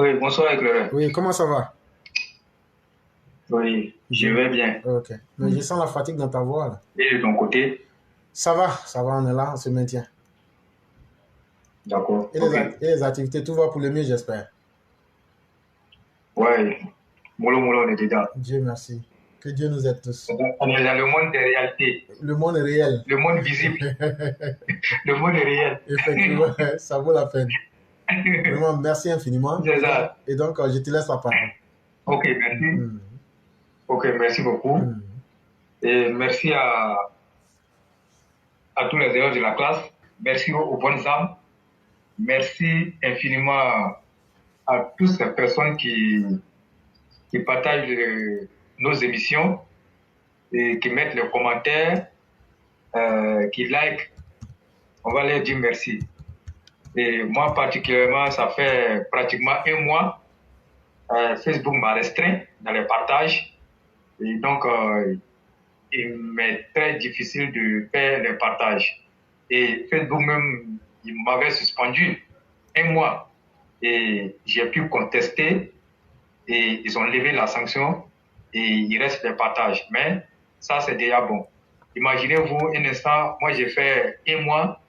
Oui, bonsoir éclaireur. Oui, comment ça va? Oui, je Bien. vais bien. Ok. Mais je sens la fatigue dans ta voix, là. Et de ton côté? Ça va, on est là, on se maintient. D'accord, Et ok. et les activités, tout va pour le mieux, j'espère. Ouais, mollo mollo, on est dedans. Dieu merci. Que Dieu nous aide tous. On est dans le monde des réalités, Le monde est réel. le monde visible, le monde est réel. Effectivement, ça vaut la peine. Vraiment, merci infiniment. C'est ça. Et donc, je te laisse la parole. Ok, merci. Mhm. Ok, merci beaucoup. Mhm. Et merci à tous les élèves de la classe. Merci aux bonnes âmes. Merci infiniment à toutes ces personnes qui partagent nos émissions et qui mettent les commentaires, qui like. On va leur dire merci. Et moi, particulièrement, ça fait pratiquement un mois, Facebook m'a restreint dans les partages. Et donc, il m'est très difficile de faire les partages. Et Facebook même, il m'avait suspendu un mois. Et j'ai pu contester et ils ont levé la sanction et il reste des partages. Mais ça, c'est déjà bon. Imaginez-vous un instant, moi j'ai fait un mois,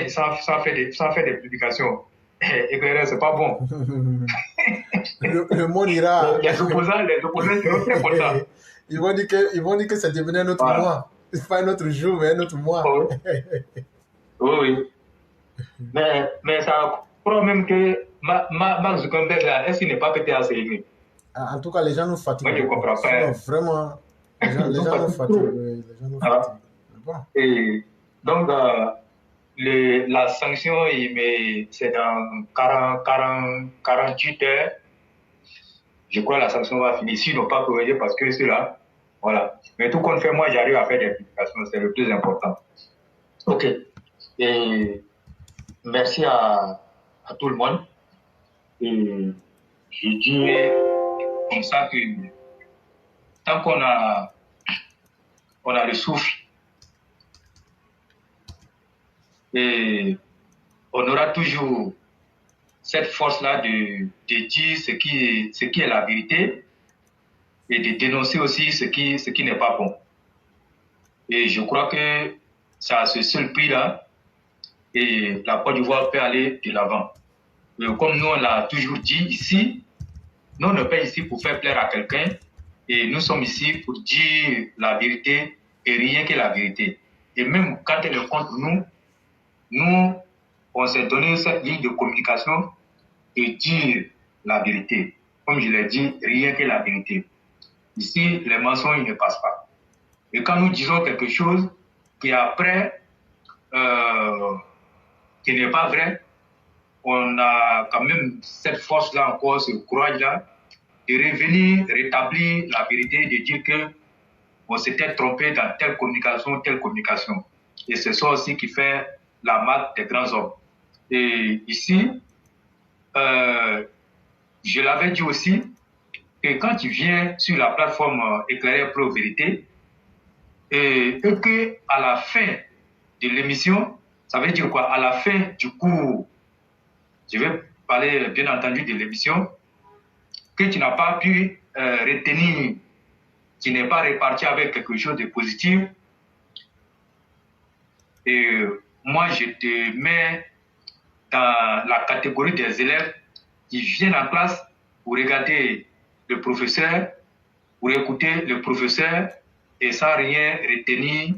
ça fait des publications. Éclaireur, c'est pas bon. Le monde ira. Les opposants seront très contents. Ils vont dire que c'est devenu un autre Voilà. mois. C'est pas un autre jour, mais un autre mois. Oui, oui, oui. Mais ça croit même que Mark Zuckerberg, là, est-ce qu'il n'est pas pété à ses limites? En tout cas, les gens nous fatiguent Moi, je ne beaucoup. comprends pas. Sinon, vraiment, Ils les nous gens nous fatiguent fatiguent. trop. Oui, les gens nous Voilà. fatiguent. Mais bon. Et donc, la sanction, c'est dans 48 heures. Je crois que la sanction va finir. Sinon, pas corrigé parce que c'est là. Voilà. Mais tout compte fait, moi, j'arrive à faire des publications. C'est le plus important. OK. Et merci à tout le monde. Et je dirais comme ça que tant on a le souffle, et on aura toujours cette force-là de dire ce qui est la vérité et de dénoncer aussi ce qui n'est pas bon. Et je crois que c'est à ce seul prix-là et la Côte d'Ivoire peut aller de l'avant. Comme nous, on l'a toujours dit ici, nous, on n'est pas ici pour faire plaire à quelqu'un et nous sommes ici pour dire la vérité et rien que la vérité. Et même quand elle est contre nous, nous, on s'est donné cette ligne de communication et dire la vérité. Comme je l'ai dit, rien que la vérité. Ici, les mensonges ne passent pas. Et quand nous disons quelque chose qui après, qui n'est pas vrai, on a quand même cette force-là encore, ce courage-là, de revenir rétablir la vérité, de dire que on s'était trompé dans telle communication, telle communication. Et c'est ça aussi qui fait la marque des grands hommes. Et ici, je l'avais dit aussi, que quand tu viens sur la plateforme Éclaireur Pro Vérité, et que à la fin de l'émission, ça veut dire quoi? À la fin du cours, je vais parler bien entendu de l'émission, que tu n'as pas pu retenir, tu n'es pas reparti avec quelque chose de positif, et moi je te mets dans la catégorie des élèves qui viennent en classe pour regarder le professeur, pour écouter le professeur et sans rien retenir.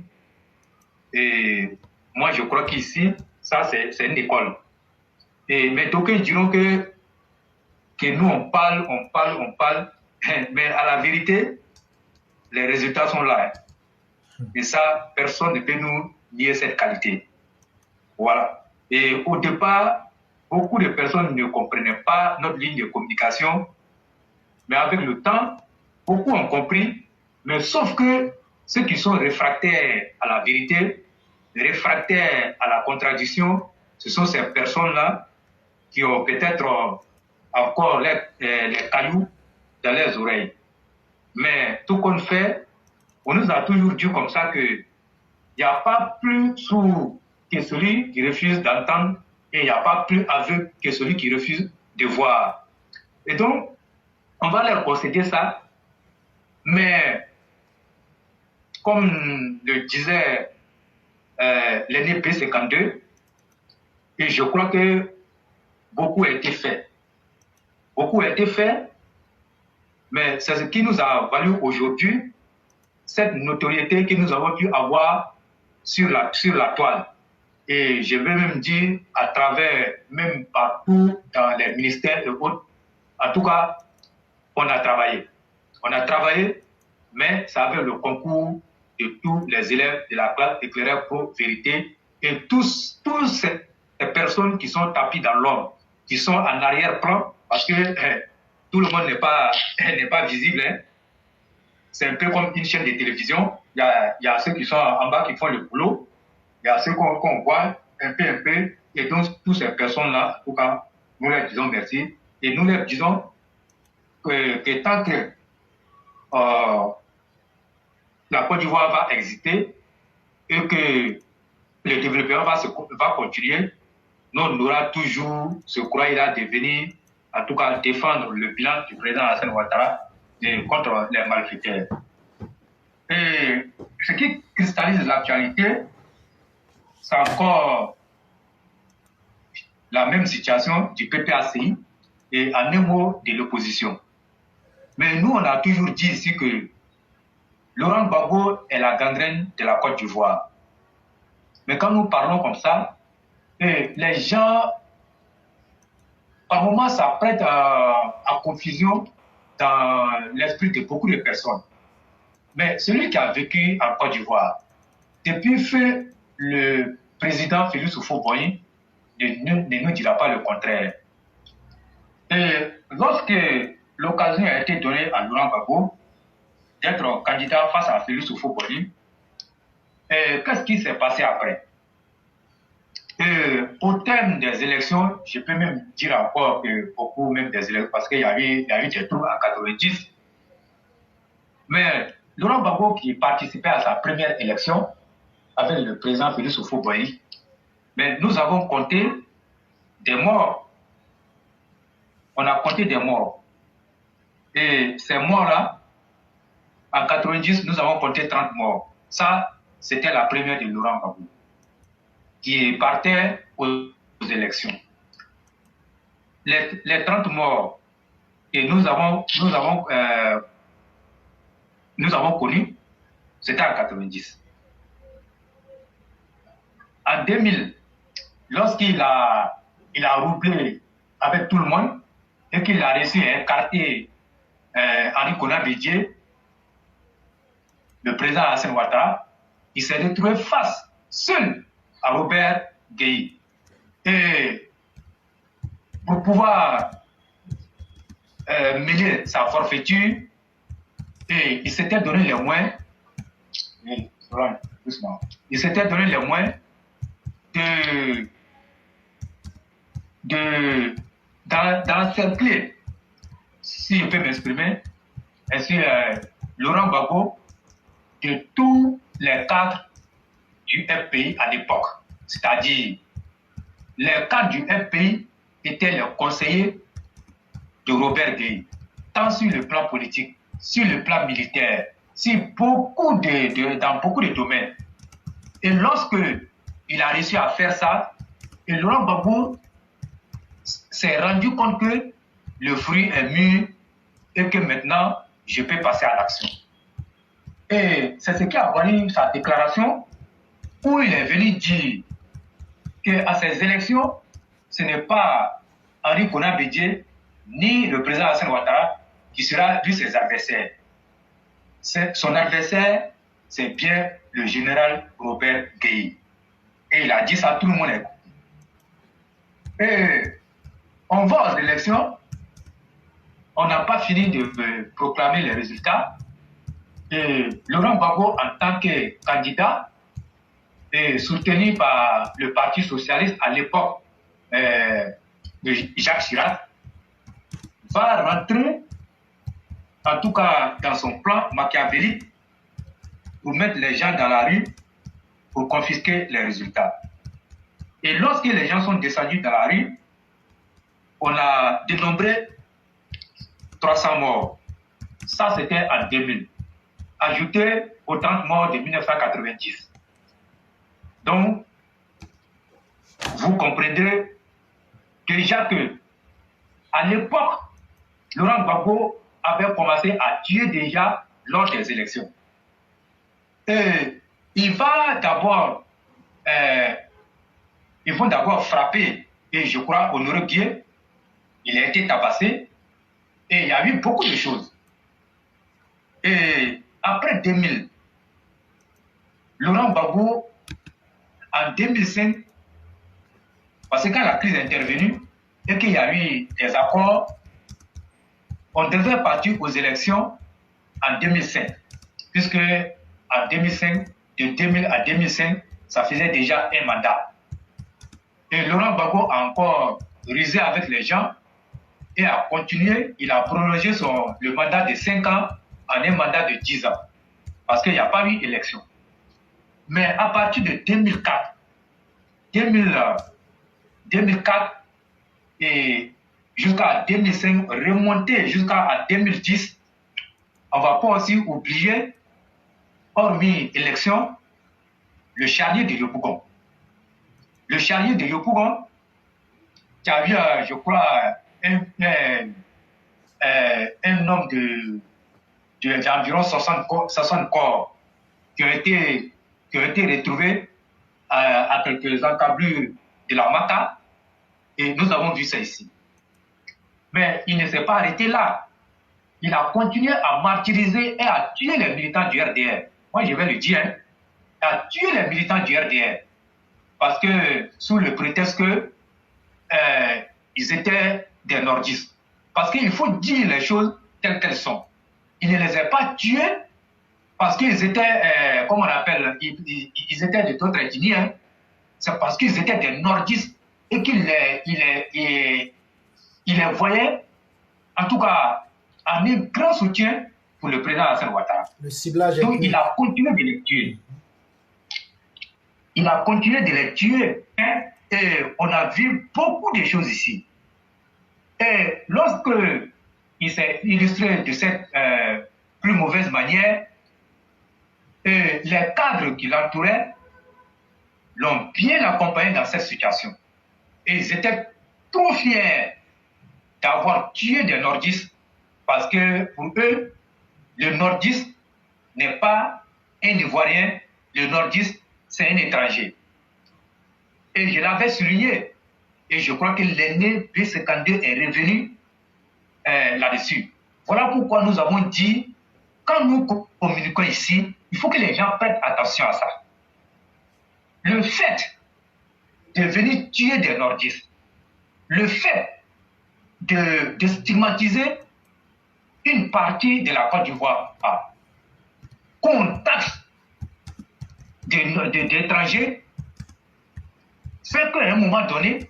Et moi, je crois qu'ici, ça, c'est une école. Mais d'aucuns diront que nous, on parle, mais à la vérité, les résultats sont là. Et ça, personne ne peut nous nier cette qualité. Voilà. Et au départ, beaucoup de personnes ne comprenaient pas notre ligne de communication, mais avec le temps, beaucoup ont compris, mais sauf que ceux qui sont réfractaires à la vérité, réfractaires à la contradiction, ce sont ces personnes-là qui ont peut-être encore les cailloux dans les oreilles. Mais tout qu'on fait, on nous a toujours dit comme ça qu'il n'y a pas plus sourd que celui qui refuse d'entendre et il n'y a pas plus aveugle que celui qui refuse de voir. Et donc, on va leur concéder ça, mais comme le disait l'aîné P52, et je crois que beaucoup a été fait. Beaucoup a été fait, mais c'est ce qui nous a valu aujourd'hui cette notoriété que nous avons pu avoir sur la toile. Et je vais même dire à travers, même partout dans les ministères et autres, en tout cas, on a travaillé. On a travaillé, mais ça avait le concours de tous les élèves de la classe éclaireur pro vérité et tous ces personnes qui sont tapis dans l'ombre, qui sont en arrière-plan, parce que tout le monde n'est pas visible. Hein. C'est un peu comme une chaîne de télévision. Il y a ceux qui sont en bas qui font le boulot. Il y a ceux qu'on voit un peu. Et donc, toutes ces personnes-là, en tout cas, nous leur disons merci. Et nous leur disons que tant que la Côte d'Ivoire va exister et que le développement va continuer, nous, on aura toujours ce courage-là de venir, en tout cas, défendre le bilan du président Alassane Ouattara contre les malfaiteurs. Et ce qui cristallise l'actualité, c'est encore la même situation du PPACI et en un mot de l'opposition. Mais nous, on a toujours dit ici que Laurent Gbagbo est la gangrène de la Côte d'Ivoire. Mais quand nous parlons comme ça, les gens, par moments, ça prête à confusion dans l'esprit de beaucoup de personnes. Mais celui qui a vécu en Côte d'Ivoire, depuis que le président Félix Houphouët-Boigny ne nous dira pas le contraire. Et lorsque l'occasion a été donnée à Laurent Gbagbo d'être candidat face à Félix Houphouët-Boigny, qu'est-ce qui s'est passé après? Au terme des élections, je peux même dire encore que beaucoup même des élections, parce qu'il y a eu des troubles en 90. Mais Laurent Gbagbo qui participait à sa première élection avec le président Félix Houphouët-Boigny, mais nous avons compté des morts. On a compté des morts. Et ces morts-là, en 90, nous avons compté 30 morts. Ça, c'était la première de Laurent Gbagbo, qui partait aux élections. Les 30 morts que nous avons connus, c'était en 90. En 2000, lorsqu'il a roublé avec tout le monde et qu'il a réussi à écarter Henri Konan Bédié, le président Alassane Ouattara, il s'est retrouvé face, seul, à Robert Gueye. Et pour pouvoir mêler sa forfaiture, et il s'était donné les moyens, d'encercler, si je peux m'exprimer, ainsi Laurent Gbagbo de tous les cadres du FPI à l'époque. C'est-à-dire, les cadres du FPI étaient les conseillers de Robert Gueye, tant sur le plan politique, sur le plan militaire, dans beaucoup de domaines. Et lorsque il a réussi à faire ça, et Laurent Gbagbo s'est rendu compte que le fruit est mûr et que maintenant, je peux passer à l'action. Et c'est ce qui a valu sa déclaration où il est venu dire qu'à ces élections, ce n'est pas Henri Konan Bédié ni le président Alassane Ouattara qui sera vu ses adversaires. Son adversaire, c'est bien le général Robert Gueye. Et il a dit ça, tout le monde est écouté. Et on va aux élections, on n'a pas fini de proclamer les résultats. Et Laurent Gbagbo, en tant que candidat, et soutenu par le Parti socialiste à l'époque de Jacques Chirac, va rentrer, en tout cas dans son plan machiavélique, pour mettre les gens dans la rue, pour confisquer les résultats. Et lorsque les gens sont descendus dans la rue, on a dénombré 300 morts. Ça, c'était en 2000. Ajouté aux 30 morts de 1990. Donc, vous comprendrez déjà que, à l'époque, Laurent Gbagbo avait commencé à tuer déjà lors des élections. Et ils vont d'abord frapper, et je crois, Honoré Guier. Il a été tabassé, et il y a eu beaucoup de choses. Et après 2000, Laurent Gbagbo, en 2005, parce que quand la crise est intervenue et qu'il y a eu des accords, on devait partir aux élections en 2005, puisque en 2005, de 2000 à 2005, ça faisait déjà un mandat. Et Laurent Gbagbo a encore rusé avec les gens et a continué, il a prolongé le mandat de 5 ans en un mandat de 10 ans, parce qu'il n'y a pas eu élection. Mais à partir de 2004 et jusqu'à 2005, remonté jusqu'à 2010, on ne va pas aussi oublier, hormis élection, le charnier de Yopougon. Le charnier de Yopougon, qui a eu, je crois, un nombre d'environ 60 corps qui ont été retrouvés à quelques encablures de la Mata, et nous avons vu ça ici. Mais il ne s'est pas arrêté là. Il a continué à martyriser et à tuer les militants du RDR. Moi, je vais le dire, hein, à tuer les militants du RDR. Parce que, sous le prétexte que ils étaient des nordistes. Parce qu'il faut dire les choses telles qu'elles sont. Il ne les a pas tués parce qu'ils étaient, comment on appelle, ils étaient d'autres ethnies. Hein. C'est parce qu'ils étaient des nordistes et qu'il les voyait, en tout cas, en un grand soutien pour le président Alassane Ouattara. Le ciblage. Donc, il a continué de les tuer. Il a continué de les tuer. Hein, et on a vu beaucoup de choses ici. Et lorsque il s'est illustré de cette plus mauvaise manière, les cadres qui l'entouraient l'ont bien accompagné dans cette situation. Et ils étaient trop fiers d'avoir tué des nordistes parce que pour eux, le nordiste n'est pas un Ivoirien, le nordiste, c'est un étranger. Et je l'avais souligné. Et je crois que l'aîné B52 est revenu là-dessus. Voilà pourquoi nous avons dit, quand nous communiquons ici, il faut que les gens prêtent attention à ça. Le fait de venir tuer des nordistes, le fait de stigmatiser une partie de la Côte d'Ivoire, qu'on taxe d'étrangers, fait qu'à un moment donné,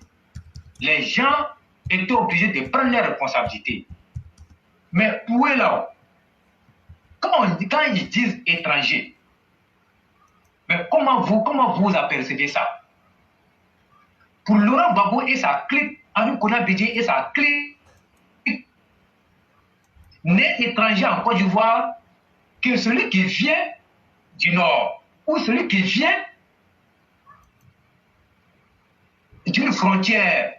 les gens étaient obligés de prendre leurs responsabilités. Mais où est là? Quand ils disent étrangers, mais comment vous apercevez ça? Pour Laurent Gbagbo et sa clique, Henri Konan Bédié et sa clique, n'est étranger en Côte d'Ivoire que celui qui vient du Nord ou celui qui vient d'une frontière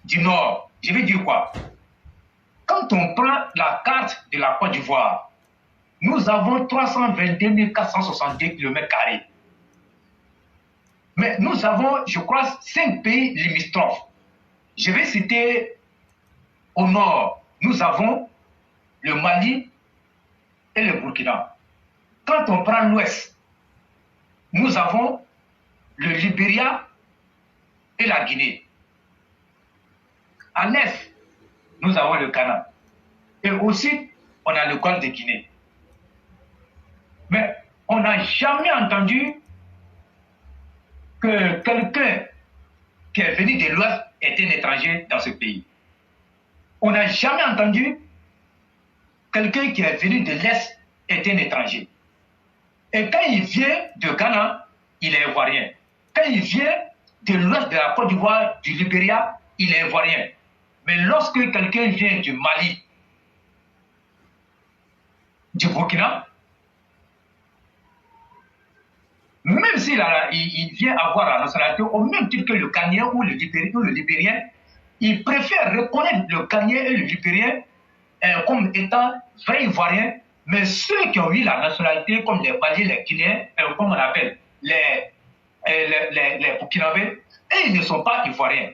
du Nord. Je vais dire quoi? Quand on prend la carte de la Côte d'Ivoire, nous avons 322 462 km². Mais nous avons, je crois, 5 pays limitrophes. Je vais citer au nord, nous avons le Mali et le Burkina. Quand on prend l'ouest, nous avons le Libéria et la Guinée. À l'est, nous avons le Ghana. Et au sud, on a le golfe de Guinée. Mais on n'a jamais entendu que quelqu'un qui est venu de l'ouest est un étranger dans ce pays. On n'a jamais entendu quelqu'un qui est venu de l'est est un étranger. Et quand il vient de Ghana, il est ivoirien. Quand il vient de l'ouest de la Côte d'Ivoire, du Libéria, il est ivoirien. Mais lorsque quelqu'un vient du Mali, du Burkina, même s'il il vient avoir la nationalité, au même titre que le Ghanéen ou le Libérien, il préfère reconnaître le Ghanéen et le Libérien comme étant vrais Ivoiriens, mais ceux qui ont eu la nationalité, comme les Maliens, les Guinéens, comme on appelle, les Burkinabés, et ils ne sont pas Ivoiriens.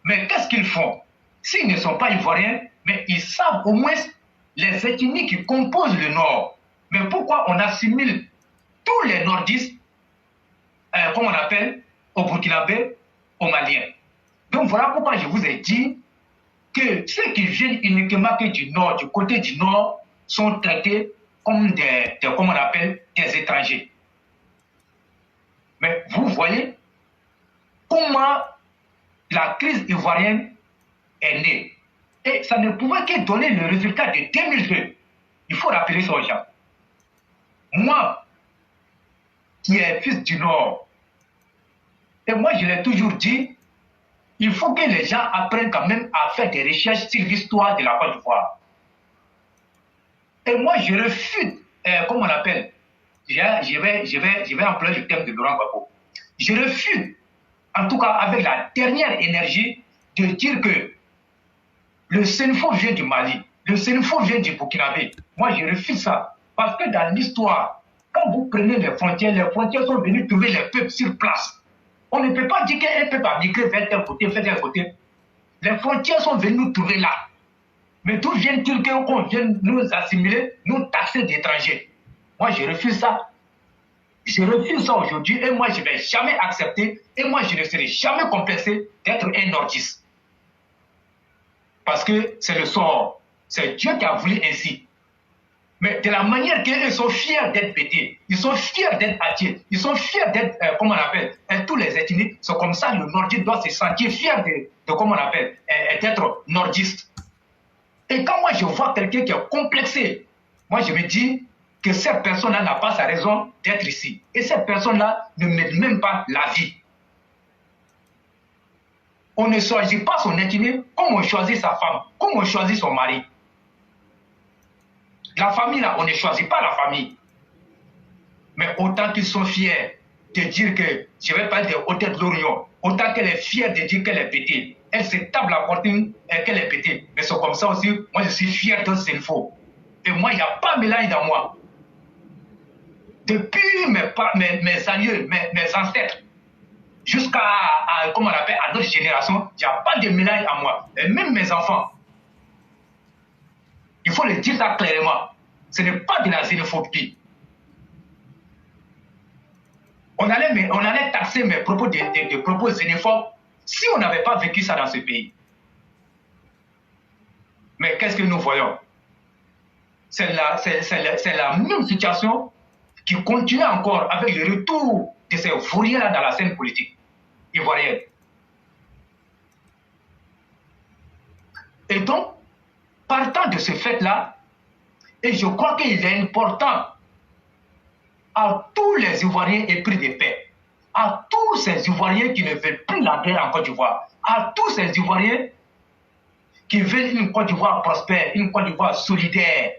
Mais qu'est-ce qu'ils font? S'ils ne sont pas Ivoiriens, mais ils savent au moins les ethnies qui composent le Nord. Mais pourquoi on assimile tous les nordistes, comme on appelle, aux Burkinabés, aux Maliens? Donc voilà pourquoi je vous ai dit que ceux qui viennent uniquement que du Nord, du côté du Nord, sont traités comme comme on appelle, des étrangers. Mais vous voyez comment la crise ivoirienne est née. Et ça ne pouvait que donner le résultat de 2002. Il faut rappeler ça aux gens. Moi, qui est fils du Nord, et moi je l'ai toujours dit, il faut que les gens apprennent quand même à faire des recherches sur l'histoire de la Côte d'Ivoire. Et moi je refuse, comme on appelle, je vais employer le terme de Laurent Gbagbo. Je refuse, en tout cas avec la dernière énergie, de dire que le Sénéfo vient du Mali, le Sénéfo vient du Burkinabé. Moi, je refuse ça. Parce que dans l'histoire, quand vous prenez les frontières sont venues trouver les peuples sur place. On ne peut pas dire qu'un peuple a migré vers tel côté, vers tel côté. Les frontières sont venues nous trouver là. Mais d'où viennent-ils qu'on vienne nous assimiler, nous taxer d'étrangers? Moi, je refuse ça. Je refuse ça aujourd'hui et moi, je ne vais jamais accepter et moi, je ne serai jamais complexé d'être un nordiste. Parce que c'est le sort. C'est Dieu qui a voulu ainsi. Mais de la manière qu'ils sont fiers d'être pétés, ils sont fiers d'être attiés, ils sont fiers d'être, comment on appelle, tous les ethnies, c'est comme ça le nordiste doit se sentir fier de comment on appelle, d'être nordiste. Et quand moi je vois quelqu'un qui est complexé, moi je me dis que cette personne-là n'a pas sa raison d'être ici. Et cette personne-là ne mérite même pas la vie. On ne choisit pas son ethnie comme on choisit sa femme, comme on choisit son mari. La famille, là, on ne choisit pas la famille. Mais autant qu'ils sont fiers de dire que, je vais parler de Odette Lorion, autant qu'elle est fière de dire qu'elle est pétée. Elle se tape la poitrine et qu'elle est pétée. Mais c'est comme ça aussi, moi je suis fier de c'est faux. Et moi, il n'y a pas de mélange dans moi. Depuis mes aïeux, mes ancêtres, jusqu'à, comment on appelle, à notre génération, il n'y a pas de mélange à moi. Et même mes enfants. Il faut le dire ça clairement. Ce n'est pas de la xénophobie. On allait taxer mes propos de propos xénophobes si on n'avait pas vécu ça dans ce pays. Mais qu'est-ce que nous voyons? C'est la même situation qui continue encore avec le retour de ces fourriers-là dans la scène politique ivoirienne. Et donc, partant de ce fait-là, et je crois qu'il est important à tous les Ivoiriens épris de paix, à tous ces Ivoiriens qui ne veulent plus la guerre en Côte d'Ivoire, à tous ces Ivoiriens qui veulent une Côte d'Ivoire prospère, une Côte d'Ivoire solidaire,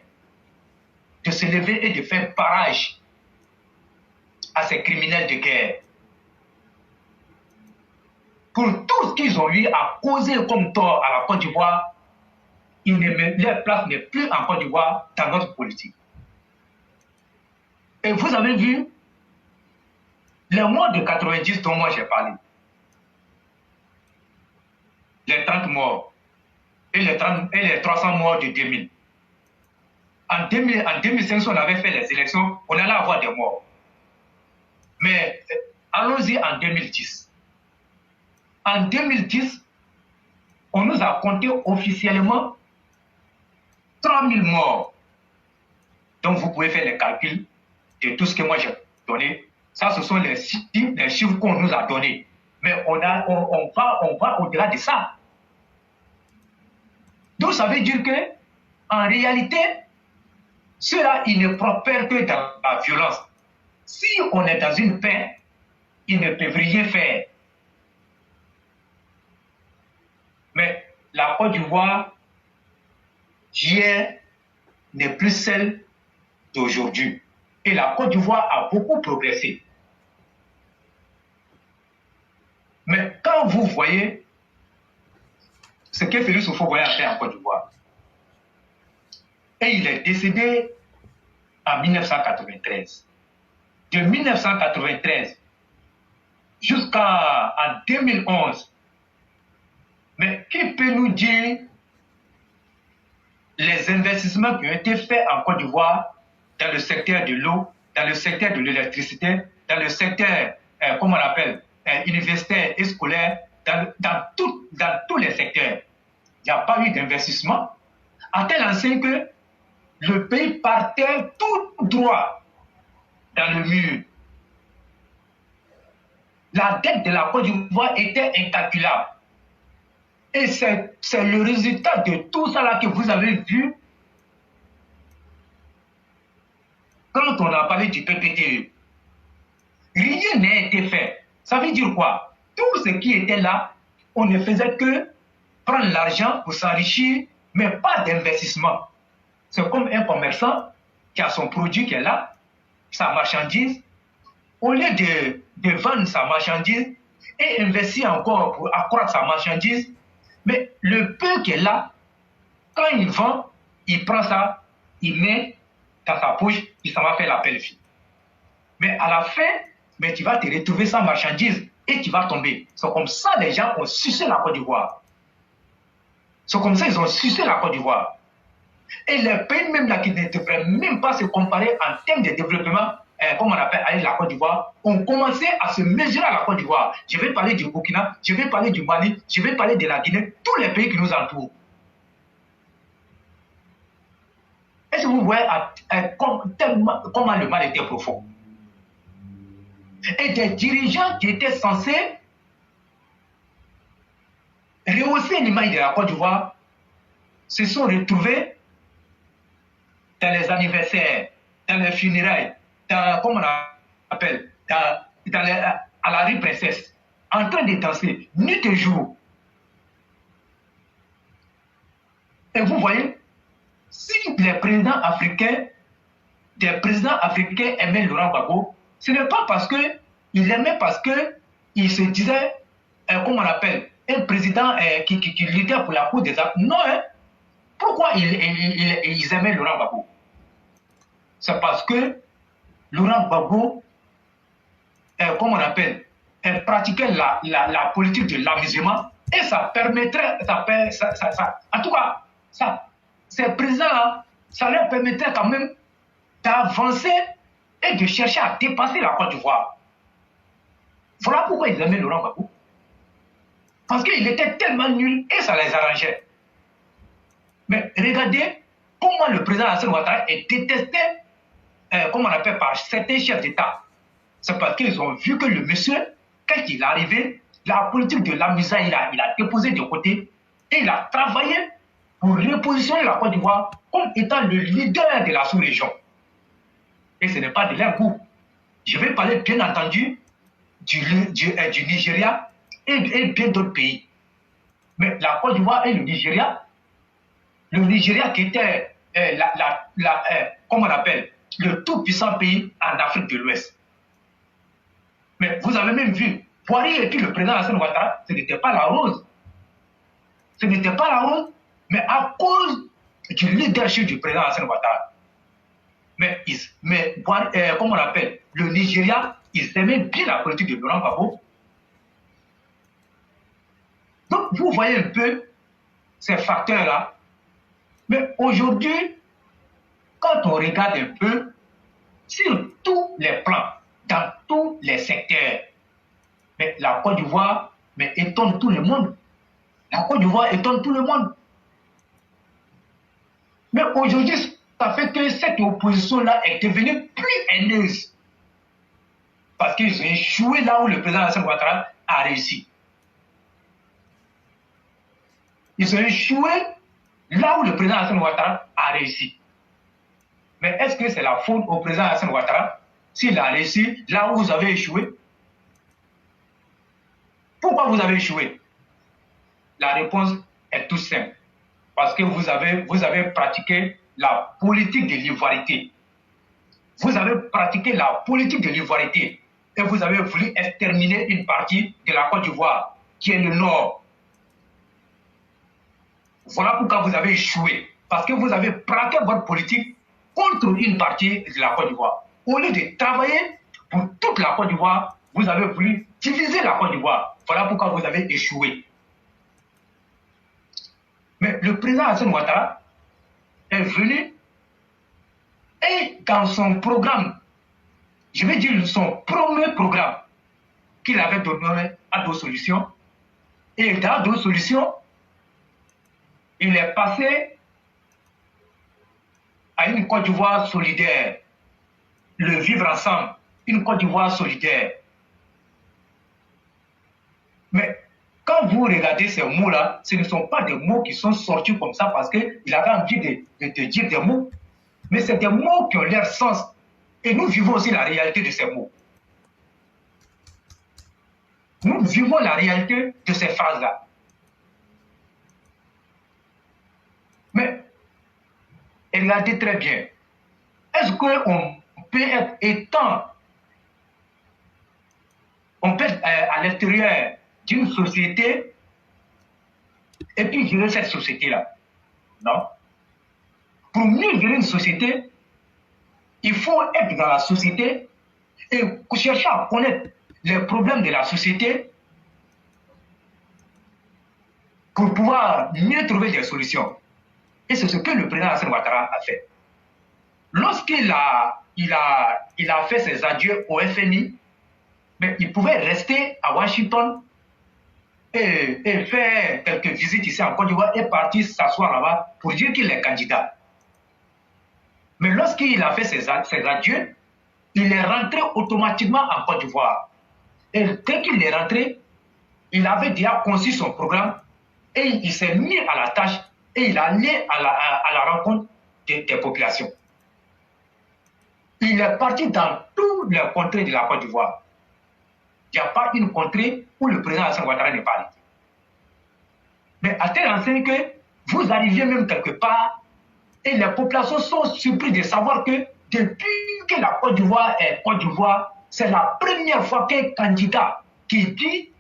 de se lever et de faire barrage à ces criminels de guerre. Pour tout ce qu'ils ont eu à causer comme tort à la Côte d'Ivoire, leur place n'est plus en Côte d'Ivoire dans notre politique. Et vous avez vu les morts de 90 dont moi j'ai parlé. Les 30 morts et les 300 morts de 2000. En 2005, si on avait fait les élections, on allait avoir des morts. Mais allons-y en 2010. En 2010, on nous a compté officiellement 3000 morts. Donc vous pouvez faire les calculs de tout ce que moi j'ai donné. Ça, ce sont les chiffres qu'on nous a donnés. Mais on va au-delà de ça. Donc ça veut dire que, en réalité, ceux-là, ils ne prospèrent que dans la violence. Si on est dans une paix, ils ne peuvent rien faire. Mais la Côte d'Ivoire, hier, n'est plus celle d'aujourd'hui. Et la Côte d'Ivoire a beaucoup progressé. Mais quand vous voyez ce que Félix Houphouët-Boigny a fait en Côte d'Ivoire, et il est décédé en 1993. De 1993 jusqu'en 2011, mais qui peut nous dire les investissements qui ont été faits en Côte d'Ivoire dans le secteur de l'eau, dans le secteur de l'électricité, dans le secteur, comment on appelle, universitaire et scolaire, dans tous les secteurs. Il n'y a pas eu d'investissement, à tel enseigne que le pays partait tout droit dans le mur. La dette de la Côte d'Ivoire était incalculable. Et c'est le résultat de tout ça là que vous avez vu quand on a parlé du PPTE. Rien n'a été fait. Ça veut dire quoi? Tout ce qui était là, on ne faisait que prendre l'argent pour s'enrichir, mais pas d'investissement. C'est comme un commerçant qui a son produit qui est là, sa marchandise. Au lieu de vendre sa marchandise et investir encore pour accroître sa marchandise, mais le peu qui est là, quand il vend, il prend ça, il met dans sa poche, il s'en va faire la belle vie. Mais à la fin, mais tu vas te retrouver sans marchandise et tu vas tomber. C'est comme ça les gens ont sucé la Côte d'Ivoire. C'est comme ça ils ont sucé la Côte d'Ivoire. Et les pays même là qui ne devraient même pas se comparer en termes de développement, comme on appelle avec la Côte d'Ivoire, ont commencé à se mesurer à la Côte d'Ivoire. Je vais parler du Burkina, je vais parler du Mali, je vais parler de la Guinée, tous les pays qui nous entourent. Est-ce que vous voyez comment le mal était profond? Et des dirigeants qui étaient censés rehausser l'image de la Côte d'Ivoire se sont retrouvés dans les anniversaires, dans les funérailles, dans, comment on appelle, à la rue Princesse, en train de danser, nuit et jour. Et vous voyez, si les présidents africains, des présidents africains aimaient Laurent Gbagbo, ce n'est pas parce qu'ils aimaient, parce qu'ils se disaient, comment on appelle, un président qui luttait pour la Cour des Arts. Non, hein. Pourquoi ils aimaient Laurent Gbagbo? C'est parce que Laurent Gbagbo, comment on appelle, pratiquait la politique de l'amusement et ça permettrait, en tout cas, ces présidents-là, ça leur permettrait quand même d'avancer et de chercher à dépasser la Côte d'Ivoire. Voilà pourquoi ils aimaient Laurent Gbagbo. Parce qu'il était tellement nul et ça les arrangeait. Mais regardez comment le président Alassane Ouattara est détesté, comment on appelle, par certains chefs d'État. C'est parce qu'ils ont vu que le monsieur, quand il est arrivé, la politique de l'amusement, il a déposé de côté et il a travaillé pour repositionner la Côte d'Ivoire comme étant le leader de la sous-région. Et ce n'est pas de leur goût. Je vais parler bien entendu du Nigeria et bien d'autres pays. Mais la Côte d'Ivoire et le Nigeria qui était, comment on appelle, le tout puissant pays en Afrique de l'Ouest. Mais vous avez même vu, Poirier et puis le président Alassane Ouattara, ce n'était pas la rose. Ce n'était pas la rose, mais à cause du leadership du président Alassane Ouattara. Mais comment on appelle, le Nigeria, ils aimaient bien la politique de Laurent Gbagbo. Donc, vous voyez un peu ces facteurs-là. Mais aujourd'hui, quand on regarde un peu sur tous les plans, dans tous les secteurs, mais la Côte d'Ivoire étonne tout le monde. La Côte d'Ivoire étonne tout le monde. Mais aujourd'hui, ça fait que cette opposition-là est devenue plus haineuse. Parce qu'ils ont échoué là où le président Alassane Ouattara a réussi. Ils ont échoué là où le président Alassane Ouattara a réussi. Mais est-ce que c'est la faute au président Alassane Ouattara s'il a réussi là où vous avez échoué? Pourquoi vous avez échoué? La réponse est tout simple. Parce que vous avez pratiqué la politique de l'ivoirité. vous avez pratiqué la politique de l'ivoirité et vous avez voulu exterminer une partie de la Côte d'Ivoire, qui est le Nord. Voilà pourquoi vous avez échoué. Parce que vous avez pratiqué votre politique contre une partie de la Côte d'Ivoire. Au lieu de travailler pour toute la Côte d'Ivoire, vous avez voulu diviser la Côte d'Ivoire. Voilà pourquoi vous avez échoué. Mais le président Alassane Ouattara est venu et dans son programme, je vais dire son premier programme qu'il avait donné à d'autres solutions, et dans d'autres solutions, il est passé à une Côte d'Ivoire solidaire, le vivre ensemble, une Côte d'Ivoire solidaire. Mais quand vous regardez ces mots-là, ce ne sont pas des mots qui sont sortis comme ça parce qu'il avait envie de dire des mots, mais c'est des mots qui ont leur sens. Et nous vivons aussi la réalité de ces mots. Nous vivons la réalité de ces phrases-là. Mais regardez très bien. Est-ce qu'on peut être étant, on peut être à l'extérieur d'une société et puis gérer cette société-là? Non. Pour mieux gérer une société, il faut être dans la société et chercher à connaître les problèmes de la société pour pouvoir mieux trouver des solutions. Et c'est ce que le président Alassane Ouattara a fait. Lorsqu'il a fait ses adieux au FMI, mais il pouvait rester à Washington et faire quelques visites ici en Côte d'Ivoire et partir s'asseoir là-bas pour dire qu'il est candidat. Mais lorsqu'il a fait ses adieux, il est rentré automatiquement en Côte d'Ivoire. Et dès qu'il est rentré, il avait déjà conçu son programme et il s'est mis à la tâche et il allait à la rencontre des populations. Il est parti dans toutes les contrées de la Côte d'Ivoire. Il n'y a pas une contrée où le président Alassane Ouattara n'est pas allé. Mais à telle enseigne que vous arriviez même quelque part et les populations sont surprises de savoir que depuis que la Côte d'Ivoire est Côte d'Ivoire, c'est la première fois qu'un candidat qui dit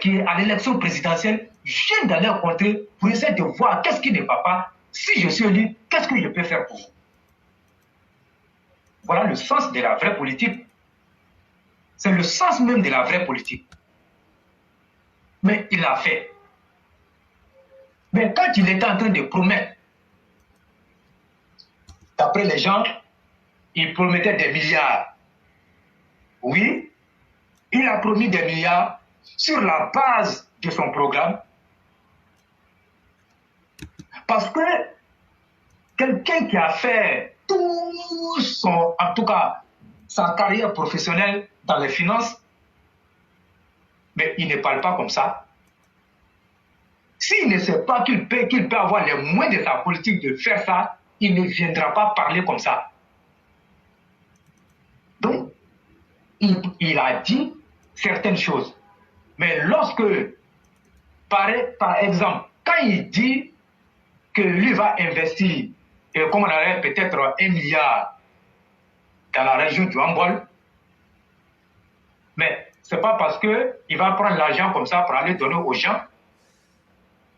qui à l'élection présidentielle vient dans leur contrée pour essayer de voir qu'est-ce qui ne va pas. Si je suis élu, qu'est-ce que je peux faire pour vous? Voilà le sens de la vraie politique. C'est le sens même de la vraie politique. Mais il l'a fait. Mais quand il était en train de promettre, d'après les gens, il promettait des milliards. Oui, il a promis des milliards sur la base de son programme. Parce que quelqu'un qui a fait tout son, en tout cas, sa carrière professionnelle dans les finances, mais il ne parle pas comme ça. S'il ne sait pas qu'il peut avoir les moyens de sa politique de faire ça, il ne viendra pas parler comme ça. Donc, il a dit certaines choses. Mais lorsque, par exemple, quand il dit que lui va investir, comme on aurait peut-être 1 milliard dans la région du Hambol, mais ce n'est pas parce qu'il va prendre l'argent comme ça pour aller donner aux gens,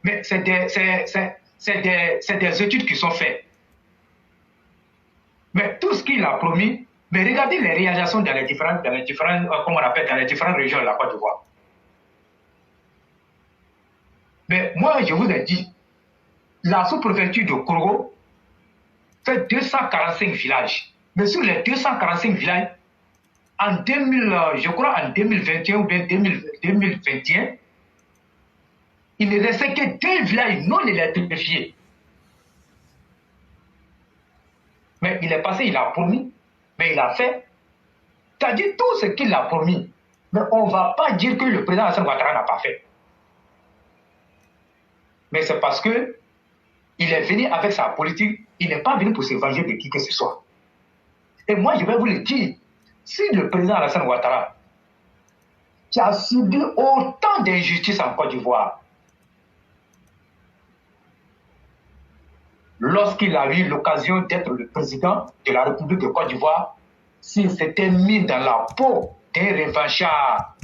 mais c'est des études qui sont faites. Mais tout ce qu'il a promis, mais regardez les réalisations dans les différentes comme on appelle, dans les différentes régions de la Côte d'Ivoire. Mais moi, je vous ai dit, la sous-préfecture de Korogo fait 245 villages. Mais sur les 245 villages, je crois en 2021 ou bien 2021, il ne restait que 2 villages non électrifiés. Mais il est passé, il a promis, mais il a fait. C'est-à-dire tout ce qu'il a promis. Mais on ne va pas dire que le président Alassane Ouattara n'a pas fait. Mais c'est parce que il est venu avec sa politique, il n'est pas venu pour se venger de qui que ce soit. Et moi, je vais vous le dire, si le président Alassane Ouattara, qui a subi autant d'injustices en Côte d'Ivoire, lorsqu'il a eu l'occasion d'être le président de la République de Côte d'Ivoire, s'il s'était mis dans la peau des revanchards.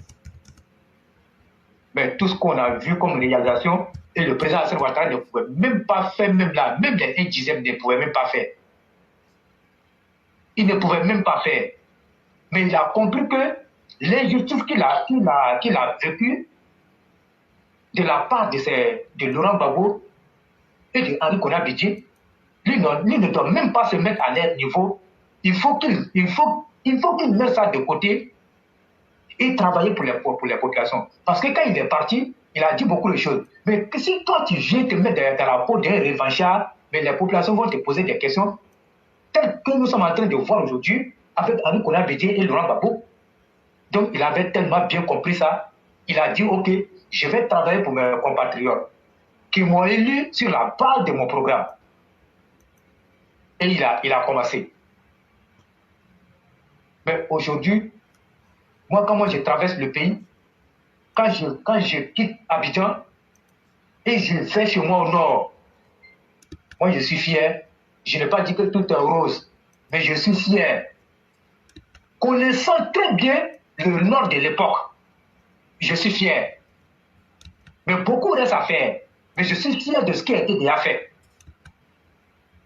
Mais tout ce qu'on a vu comme réalisation, et le président Alassane Ouattara ne pouvait même pas faire, même là, même les 1 dixième ne pouvait même pas faire. Il ne pouvait même pas faire. Mais il a compris que l'injustice qu'il a vécue de la part de Laurent Gbagbo et de Henri Konan Bédié, lui ne doit même pas se mettre à leur niveau. Il faut qu'il mette ça de côté et travailler pour les populations. Parce que quand il est parti, il a dit beaucoup de choses. Mais si toi tu viens te mettre dans la peau d'un revanchard, mais les populations vont te poser des questions telles que nous sommes en train de voir aujourd'hui avec Henri Konan Bédié et Laurent Gbagbo. Donc il avait tellement bien compris ça, il a dit ok, je vais travailler pour mes compatriotes qui m'ont élu sur la base de mon programme. Et il a commencé. Mais aujourd'hui, moi, quand je traverse le pays, quand je quitte Abidjan et je vais chez moi au nord, moi je suis fier. Je n'ai pas dit que tout est rose, mais je suis fier. Connaissant très bien le nord de l'époque, je suis fier. Mais beaucoup reste à faire. Mais je suis fier de ce qui a été déjà fait.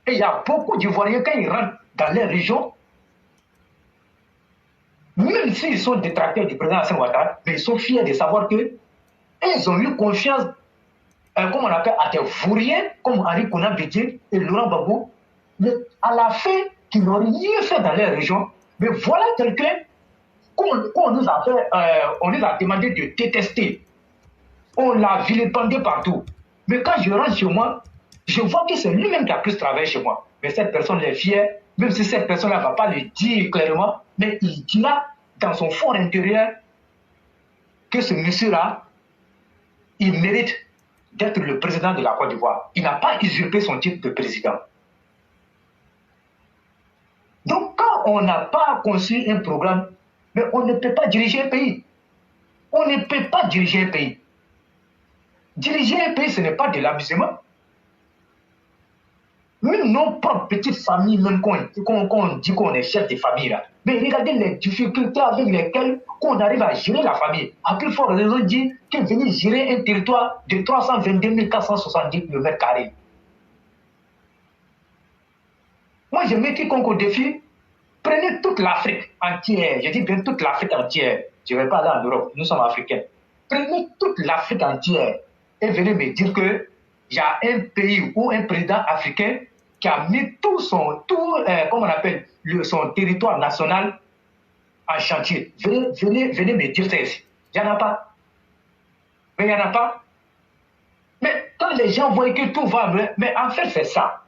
Et il y a beaucoup d'Ivoiriens, quand ils rentrent dans les régions, même s'ils sont détracteurs du président Alassane Ouattara, mais ils sont fiers de savoir qu'ils ont eu confiance, comme on appelle, à des vauriens, comme Henri Konan Bédié et Laurent Gbagbo, mais à la fin, qui n'ont rien fait dans les régions. Mais voilà quelqu'un qu'on nous a fait, on nous a demandé de détester. On l'a vilipendé partout. Mais quand je rentre chez moi, je vois que c'est lui-même qui a plus travaillé chez moi. Mais cette personne est fière, même si cette personne-là ne va pas le dire clairement, mais il dira dans son fort intérieur que ce monsieur-là, il mérite d'être le président de la Côte d'Ivoire. Il n'a pas usurpé son titre de président. Donc quand on n'a pas conçu un programme, mais on ne peut pas diriger un pays. On ne peut pas diriger un pays. Diriger un pays, ce n'est pas de l'amusement. Même nos propres petites familles, même qu'on dit qu'on est chef de famille, là. Mais regardez les difficultés avec lesquelles on arrive à gérer la famille. À plus forte raison dit que venir gérer un territoire de 322 470 km². Moi, je mets quiconque au défi, prenez toute l'Afrique entière, je dis bien toute l'Afrique entière, je ne vais pas aller en Europe, nous sommes africains. Prenez toute l'Afrique entière et venez me dire qu'il y a un pays ou un président africain qui a mis son territoire national en chantier. Venez me dire ça ici. Il n'y en a pas. Mais il n'y en a pas. Mais quand les gens voient que tout va, mais en fait, c'est ça.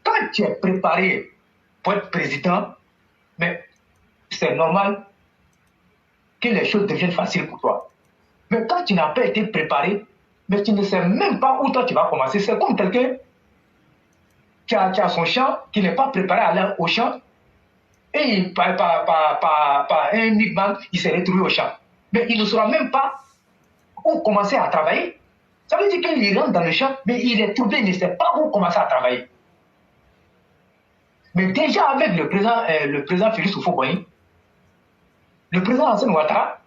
Quand tu es préparé pour être président, mais c'est normal que les choses deviennent faciles pour toi. Mais quand tu n'as pas été préparé, mais tu ne sais même pas où toi tu vas commencer. C'est comme quelqu'un qui a son champ, qui n'est pas préparé à aller au champ, et par un micmac, il s'est retrouvé au champ. Mais il ne saura même pas où commencer à travailler. Ça veut dire qu'il rentre dans le champ, mais il est troublé, il ne sait pas où commencer à travailler. Mais déjà avec le président Félix Houphouët-Boigny, le président Alassane Ouattara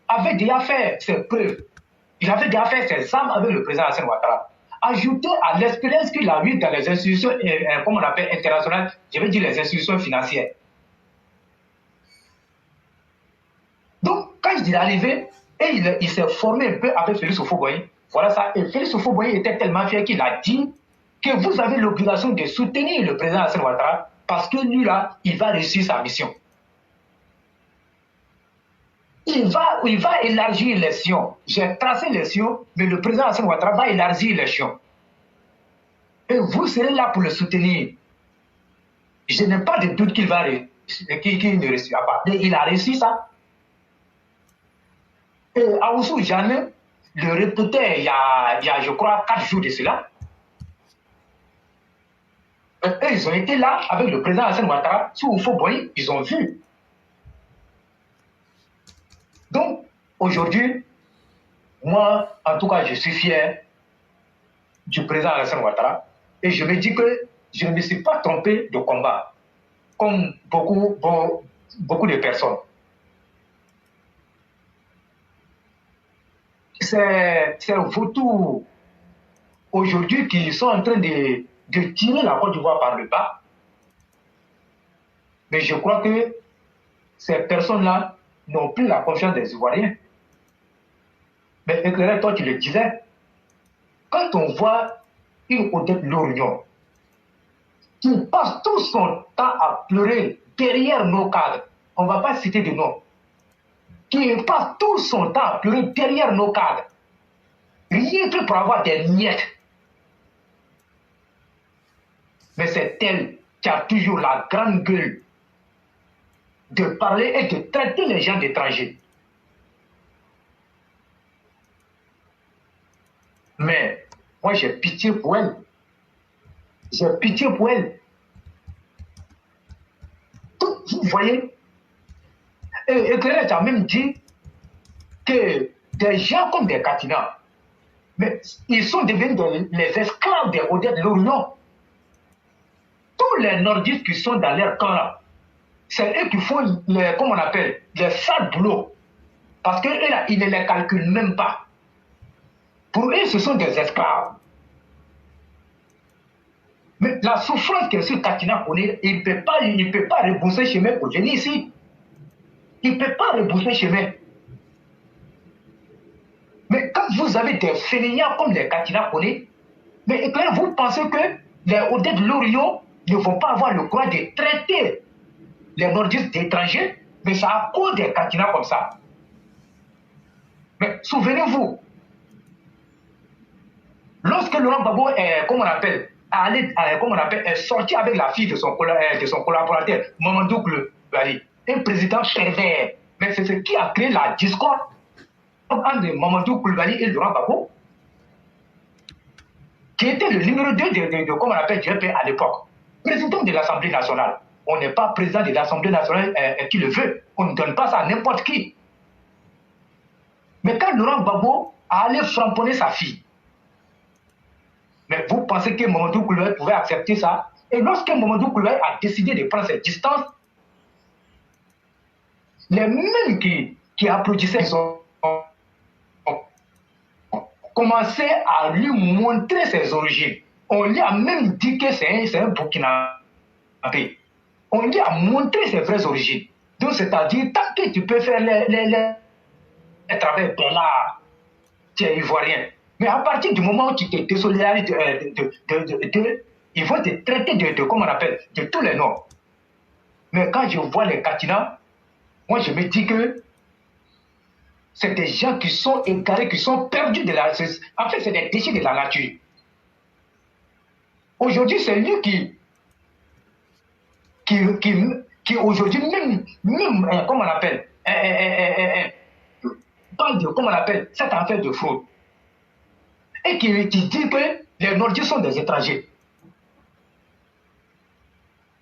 avait déjà fait ses preuves. Il avait déjà fait ses armes avec le président Alassane Ouattara. Ajouté à l'expérience qu'il a eue dans les institutions, comme on appelle internationales, je vais dire les institutions financières. Donc, quand il est arrivé, et il s'est formé un peu avec Félix Houphouët-Boigny, voilà ça. Et Félix Houphouët-Boigny était tellement fier qu'il a dit que vous avez l'obligation de soutenir le président Alassane Ouattara parce que lui, là, il va réussir sa mission. Il va élargir les Sions. J'ai tracé les Sions, mais le président Alassane Ouattara va élargir les Sions. Et vous serez là pour le soutenir. Je n'ai pas de doute qu'il ne réussira pas. Mais il a réussi ça. Et Aoussou Jeanne le répétait il y a, je crois, 4 jours de cela. Et eux, ils ont été là avec le président Alassane Ouattara, sur Houphouët-Boigny, ils ont vu. Donc, aujourd'hui, moi, en tout cas, je suis fier du président Alassane Ouattara Et je me dis que je ne me suis pas trompé de combat, comme beaucoup de personnes. C'est vos tours aujourd'hui qui sont en train de tirer la Côte d'Ivoire par le bas. Mais je crois que ces personnes-là n'ont plus la confiance des Ivoiriens. Mais éclairé, toi, tu le disais, quand on voit une Odette Lorion qui passe tout son temps à pleurer derrière nos cadres, on ne va pas citer de nom, qui passe tout son temps à pleurer derrière nos cadres, rien que pour avoir des miettes. Mais c'est elle qui a toujours la grande gueule de parler et de traiter les gens d'étrangers. Mais moi, j'ai pitié pour elle. J'ai pitié pour elle. Vous voyez? Et Claire a même dit que des gens comme des Katina, mais ils sont devenus les esclaves des Odette Lorion. Tous les nordistes qui sont dans leur camp là, c'est eux qui font les, comment on appelle, les sales boulots. Parce qu'eux là, ils ne les calculent même pas. Pour eux, ce sont des esclaves. Mais la souffrance que ce Katina connaît, il ne peut pas rebousser chemin pour venir ici. Il ne peut pas rebousser chemin. Mais quand vous avez des fainéants comme les Katina connaît, mais vous pensez que les Odette Lorion ne vont pas avoir le droit de traiter les nordistes d'étrangers, mais c'est à cause des Katina comme ça. Mais souvenez-vous, lorsque Laurent Gbagbo est, comment on appelle, est sorti avec la fille de son collaborateur, Mamadou Coulibaly, un président pervers, mais c'est ce qui a créé la discorde entre Mamadou Coulibaly et Laurent Gbagbo, qui était le numéro 2 de comment on appelle, du EP à l'époque, président de l'Assemblée nationale. On n'est pas président de l'Assemblée nationale qui le veut. On ne donne pas ça à n'importe qui. Mais quand Laurent Gbagbo a allé framponner sa fille, mais vous pensez que Mamadou Coulibaly pouvait accepter ça? Et lorsque Mamadou Coulibaly a décidé de prendre ses distances, les mêmes qui applaudissaient ont commencé à lui montrer ses origines. On lui a même dit que c'est un Burkinabé. On lui a montré ses vraies origines. Donc, c'est-à-dire, tant que tu peux faire les travaux de l'art, tu es ivoirien. Mais à partir du moment où tu te désolidarises ils vont te traiter de comment on appelle, de tous les noms. Mais quand je vois les Katina, moi je me dis que c'est des gens qui sont égarés, qui sont perdus de la... En fait, c'est des déchets de la nature. Aujourd'hui, c'est lui qui aujourd'hui, même comment on appelle, parle de, comment on appelle, cette affaire de fraude. Et qui dit que les Nordiques sont des étrangers.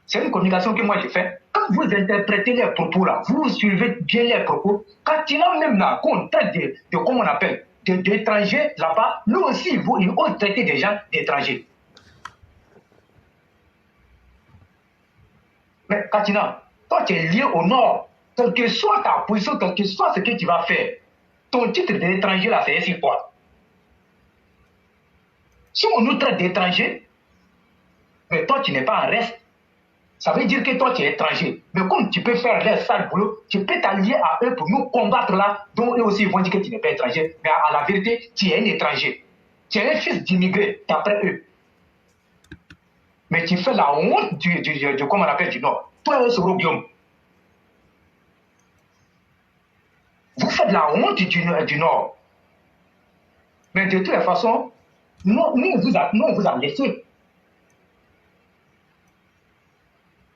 C'est une communication que moi j'ai faite. Quand vous interprétez les propos là, vous suivez bien les propos, quand il a même là, qu'on traite de comment on appelle, d'étrangers là-bas, nous aussi, ils ont traité des gens d'étrangers. Mais Katina, toi tu es lié au Nord, quelle que soit ta position, quel que soit ce que tu vas faire, ton titre d'étranger là, c'est ainsi quoi? Si on nous traite d'étrangers, mais toi tu n'es pas en reste, ça veut dire que toi tu es étranger. Mais comme tu peux faire leur sale boulot, tu peux t'allier à eux pour nous combattre là, donc eux aussi ils vont dire que tu n'es pas étranger. Mais à la vérité, tu es un étranger. Tu es un fils d'immigré, d'après eux. Mais tu fais la honte du comment on appelle, du Nord. Toi, ce Robium. Vous faites la honte du Nord. Mais de toutes les façons, nous, on vous a laissé.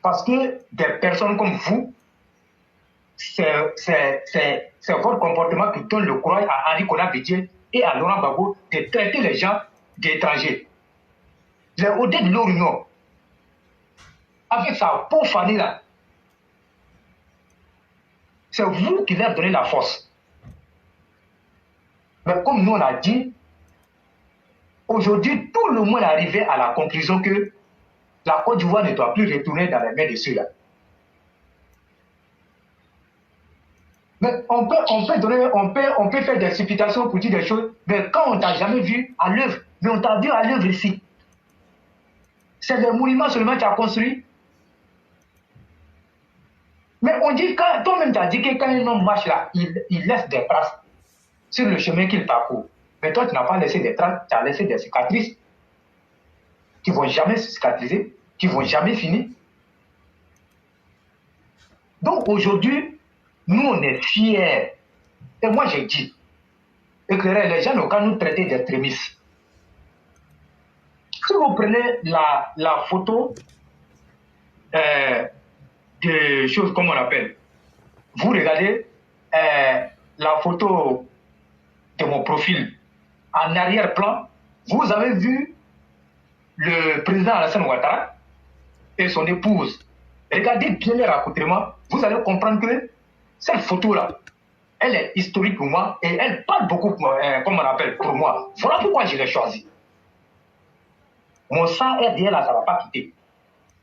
Parce que des personnes comme vous, c'est votre comportement qui donne le courage à Henri Konan Bédié et à Laurent Gbagbo de traiter les gens d'étrangers. Les Odette Lorion, avec sa pauvre famille là, c'est vous qui leur donnez la force. Mais comme nous on a dit, Aujourd'hui, tout le monde est arrivé à la conclusion que la Côte d'Ivoire ne doit plus retourner dans les mains de ceux-là. Mais on peut faire des supputations pour dire des choses, mais quand on t'a jamais vu à l'œuvre, mais on t'a vu à l'œuvre ici. C'est des monuments seulement tu as construit. Mais on dit, toi-même tu as dit que quand un homme marche là, il laisse des traces sur le chemin qu'il parcourt. Mais toi, tu n'as pas laissé des traces, tu as laissé des cicatrices qui ne vont jamais se cicatriser, qui ne vont jamais finir. Donc aujourd'hui, nous, on est fiers. Et moi, j'ai dit, éclairez, les gens n'ont qu'à nous traiter d'extrémistes. Si vous prenez la photo de choses, comme on appelle, vous regardez la photo de mon profil en arrière-plan, vous avez vu le président Alassane Ouattara et son épouse. Regardez bien leur accoutrement, vous allez comprendre que cette photo-là, elle est historique pour moi et elle parle beaucoup, comme on appelle, pour moi. Voilà pourquoi je l'ai choisi. Mon sang RDL, là, ça ne va pas quitter.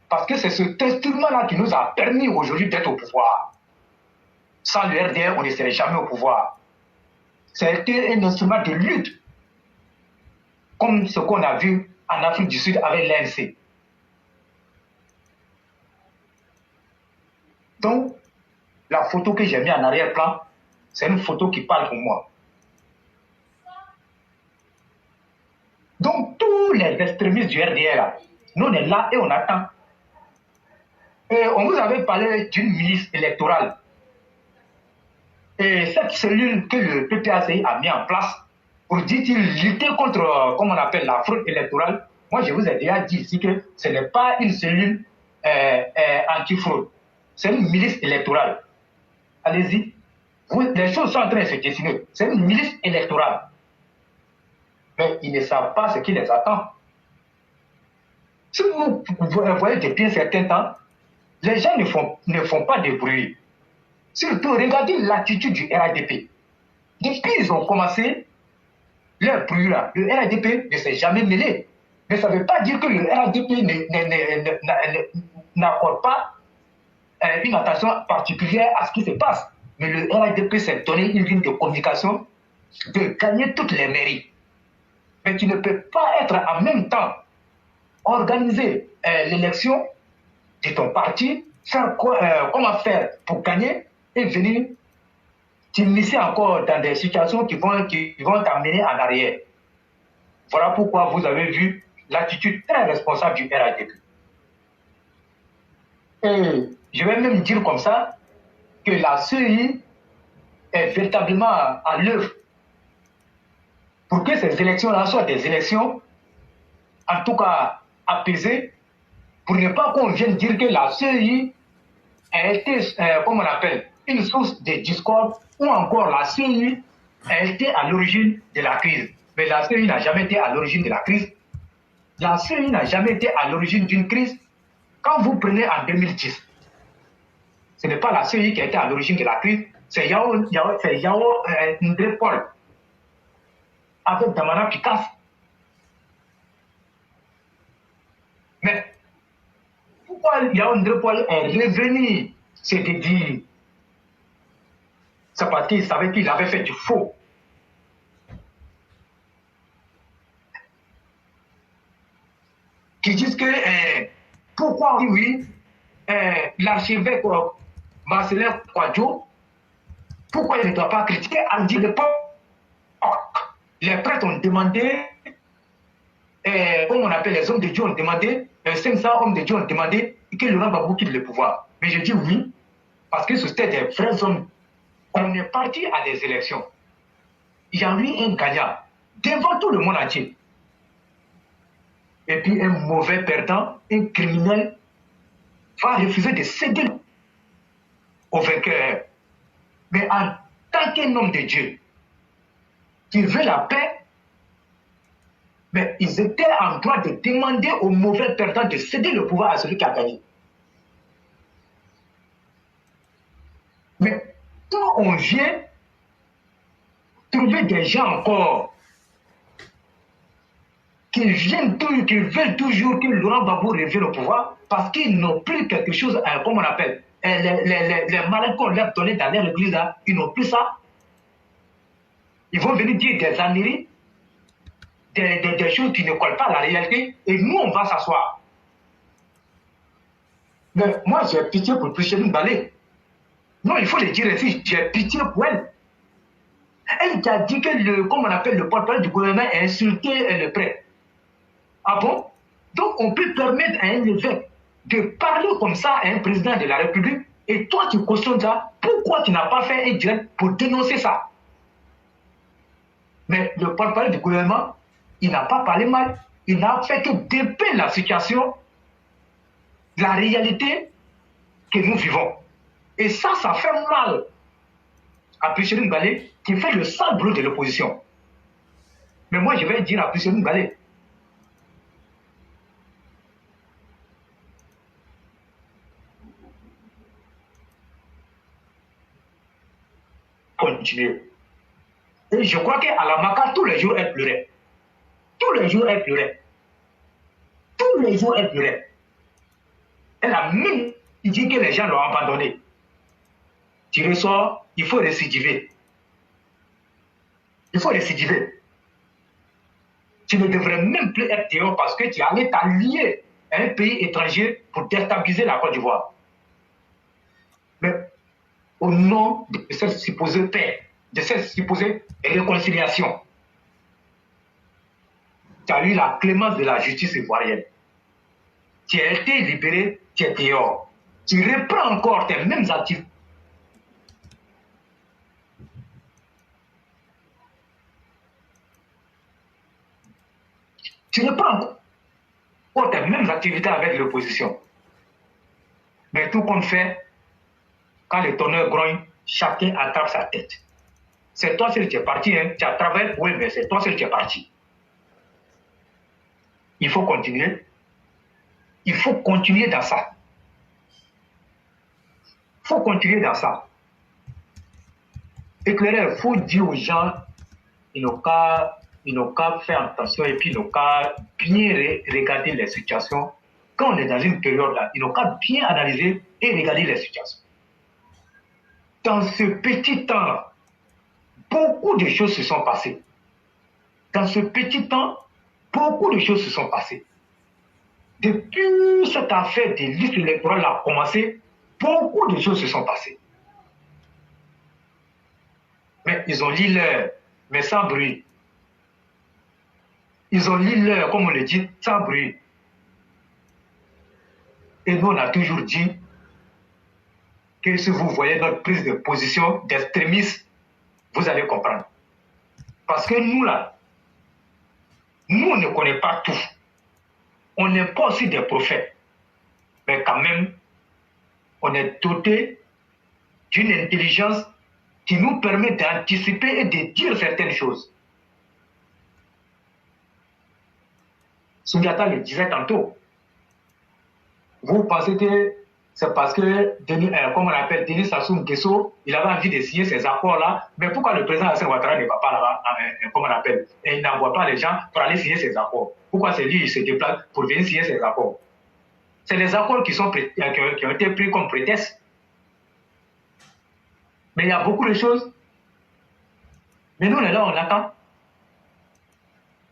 Parce que c'est cet instrument-là qui nous a permis aujourd'hui d'être au pouvoir. Sans le RDL, on ne serait jamais au pouvoir. C'était un instrument de lutte, comme ce qu'on a vu en Afrique du Sud avec l'ANC. Donc, la photo que j'ai mise en arrière-plan, c'est une photo qui parle pour moi. Donc, tous les extrémistes du RDR, là, nous on est là et on attend. Et on vous avait parlé d'une milice électorale. Et cette cellule que le PPACI a mis en place pour, dit-il, lutter contre, comme on appelle, la fraude électorale, moi je vous ai déjà dit ici que ce n'est pas une cellule anti-fraude. C'est une milice électorale. Allez-y. Les choses sont en train de se dessiner. C'est une milice électorale. Mais ils ne savent pas ce qui les attend. Si vous voyez depuis un certain temps, les gens ne font pas de bruit. Surtout, regardez l'attitude du RADP. Depuis qu'ils ont commencé leur bruit là, le RADP ne s'est jamais mêlé. Mais ça ne veut pas dire que le RADP n'accorde pas une attention particulière à ce qui se passe. Mais le RADP s'est donné une ligne de communication de gagner toutes les mairies. Mais tu ne peux pas être en même temps organiser l'élection de ton parti, faire comment faire pour gagner et venir t'immiscer encore dans des situations qui vont t'amener en arrière. Voilà pourquoi vous avez vu l'attitude très responsable du RADP. Et je vais même dire comme ça que la CEI est véritablement à l'œuvre pour que ces élections-là soient des élections, en tout cas apaisées, pour ne pas qu'on vienne dire que la CEI a été, comme on appelle, une source de discorde, ou encore la CEI a été à l'origine de la crise. Mais la CEI n'a jamais été à l'origine de la crise. La CEI n'a jamais été à l'origine d'une crise. Quand vous prenez en 2010, ce n'est pas la CEI qui a été à l'origine de la crise, c'est Yao Ndré Paul avec Damana Picasso. Mais pourquoi Yao Ndré Paul est revenu se dire? C'est parce qu'il savait qu'il avait fait du faux. Qui disent que pourquoi oui, l'archevêque Marcelin Kouadjo, pourquoi il ne doit pas critiquer? On dit le peuple. Les prêtres ont demandé, comme on appelle les hommes de Dieu ont demandé, 500 hommes de Dieu ont demandé que Laurent Gbagbo quitte le pouvoir. Mais je dis oui, parce que c'était des vrais hommes. On est parti à des élections. Il y a eu un gagnant devant tout le monde entier. Et puis un mauvais perdant, un criminel, va refuser de céder au vainqueur. Mais en tant qu'un homme de Dieu, qui veut la paix, mais ils étaient en droit de demander au mauvais perdant de céder le pouvoir à celui qui a gagné. Mais quand on vient trouver des gens encore qui veulent toujours que Laurent Gbagbo revienne au pouvoir parce qu'ils n'ont plus quelque chose, comme on appelle, les malades qu'on leur donnait dans leur église, là, ils n'ont plus ça. Ils vont venir dire des âneries, des choses qui ne collent pas à la réalité, et nous, on va s'asseoir. Mais moi, j'ai pitié pour Priscilline Mbalé. Non, il faut le dire ainsi, j'ai pitié pour elle. Elle qui a dit que le porte-parole du gouvernement a insulté le prêtre. Ah bon? Donc, on peut permettre à un évêque de parler comme ça à un président de la République, et toi, tu cautionnes ça. Pourquoi tu n'as pas fait un direct pour dénoncer ça? Mais le porte-parole du gouvernement, il n'a pas parlé mal. Il n'a fait que dépeindre la situation, la réalité que nous vivons. Et ça fait mal à Priscilline Mbalé qui fait le sale boulot de l'opposition. Mais moi, je vais dire à Priscilline Mbalé, continuer. Et je crois qu'à la Maca, tous les jours, elle pleurait. Tous les jours, elle pleurait. Tous les jours, elle pleurait. Elle a même dit que les gens l'ont abandonné. Tu ressors, il faut récidiver. Il faut récidiver. Tu ne devrais même plus être dehors parce que tu es allé t'allier à un pays étranger pour déstabiliser la Côte d'Ivoire. Mais au nom de cette supposée paix, de cette supposée réconciliation, tu as eu la clémence de la justice ivoirienne. Tu as été libéré, tu es dehors. Tu reprends encore tes mêmes activités. Tu reprends encore tes mêmes activités avec l'opposition. Mais tout compte fait, quand le tonnerre grogne, chacun attrape sa tête. C'est toi seul qui es parti, hein. Tu as travaillé pour eux, mais c'est toi seul qui es parti. Il faut continuer. Il faut continuer dans ça. Il faut continuer dans ça. Éclairer, il faut dire aux gens, ils n'ont qu'à faire attention et puis ils n'ont qu'à bien regarder les situations. Quand on est dans une période là, ils n'ont qu'à bien analyser et regarder les situations. Dans ce petit temps, beaucoup de choses se sont passées. Dans ce petit temps, beaucoup de choses se sont passées. Depuis cette affaire de liste électorale a commencé, beaucoup de choses se sont passées. Mais ils ont lu l'heure, mais sans bruit. Ils ont lu l'heure, comme on le dit, sans bruit. Et nous, on a toujours dit que si vous voyez notre prise de position d'extrémistes, vous allez comprendre. Parce que nous, là, nous, on ne connaît pas tout. On n'est pas aussi des prophètes. Mais quand même, on est doté d'une intelligence qui nous permet d'anticiper et de dire certaines choses. Sundiata le disait tantôt. Vous pensez que c'est parce que, comme on appelle Denis Sassou Nguesso, il avait envie de signer ces accords-là, mais pourquoi le président Alassane Ouattara ne va pas là-bas, comme on appelle, et il n'envoie pas les gens pour aller signer ces accords? Pourquoi c'est lui qui se déplace pour venir signer ces accords? C'est les accords qui ont été pris comme prétexte. Mais il y a beaucoup de choses. Mais nous, on est là, on attend.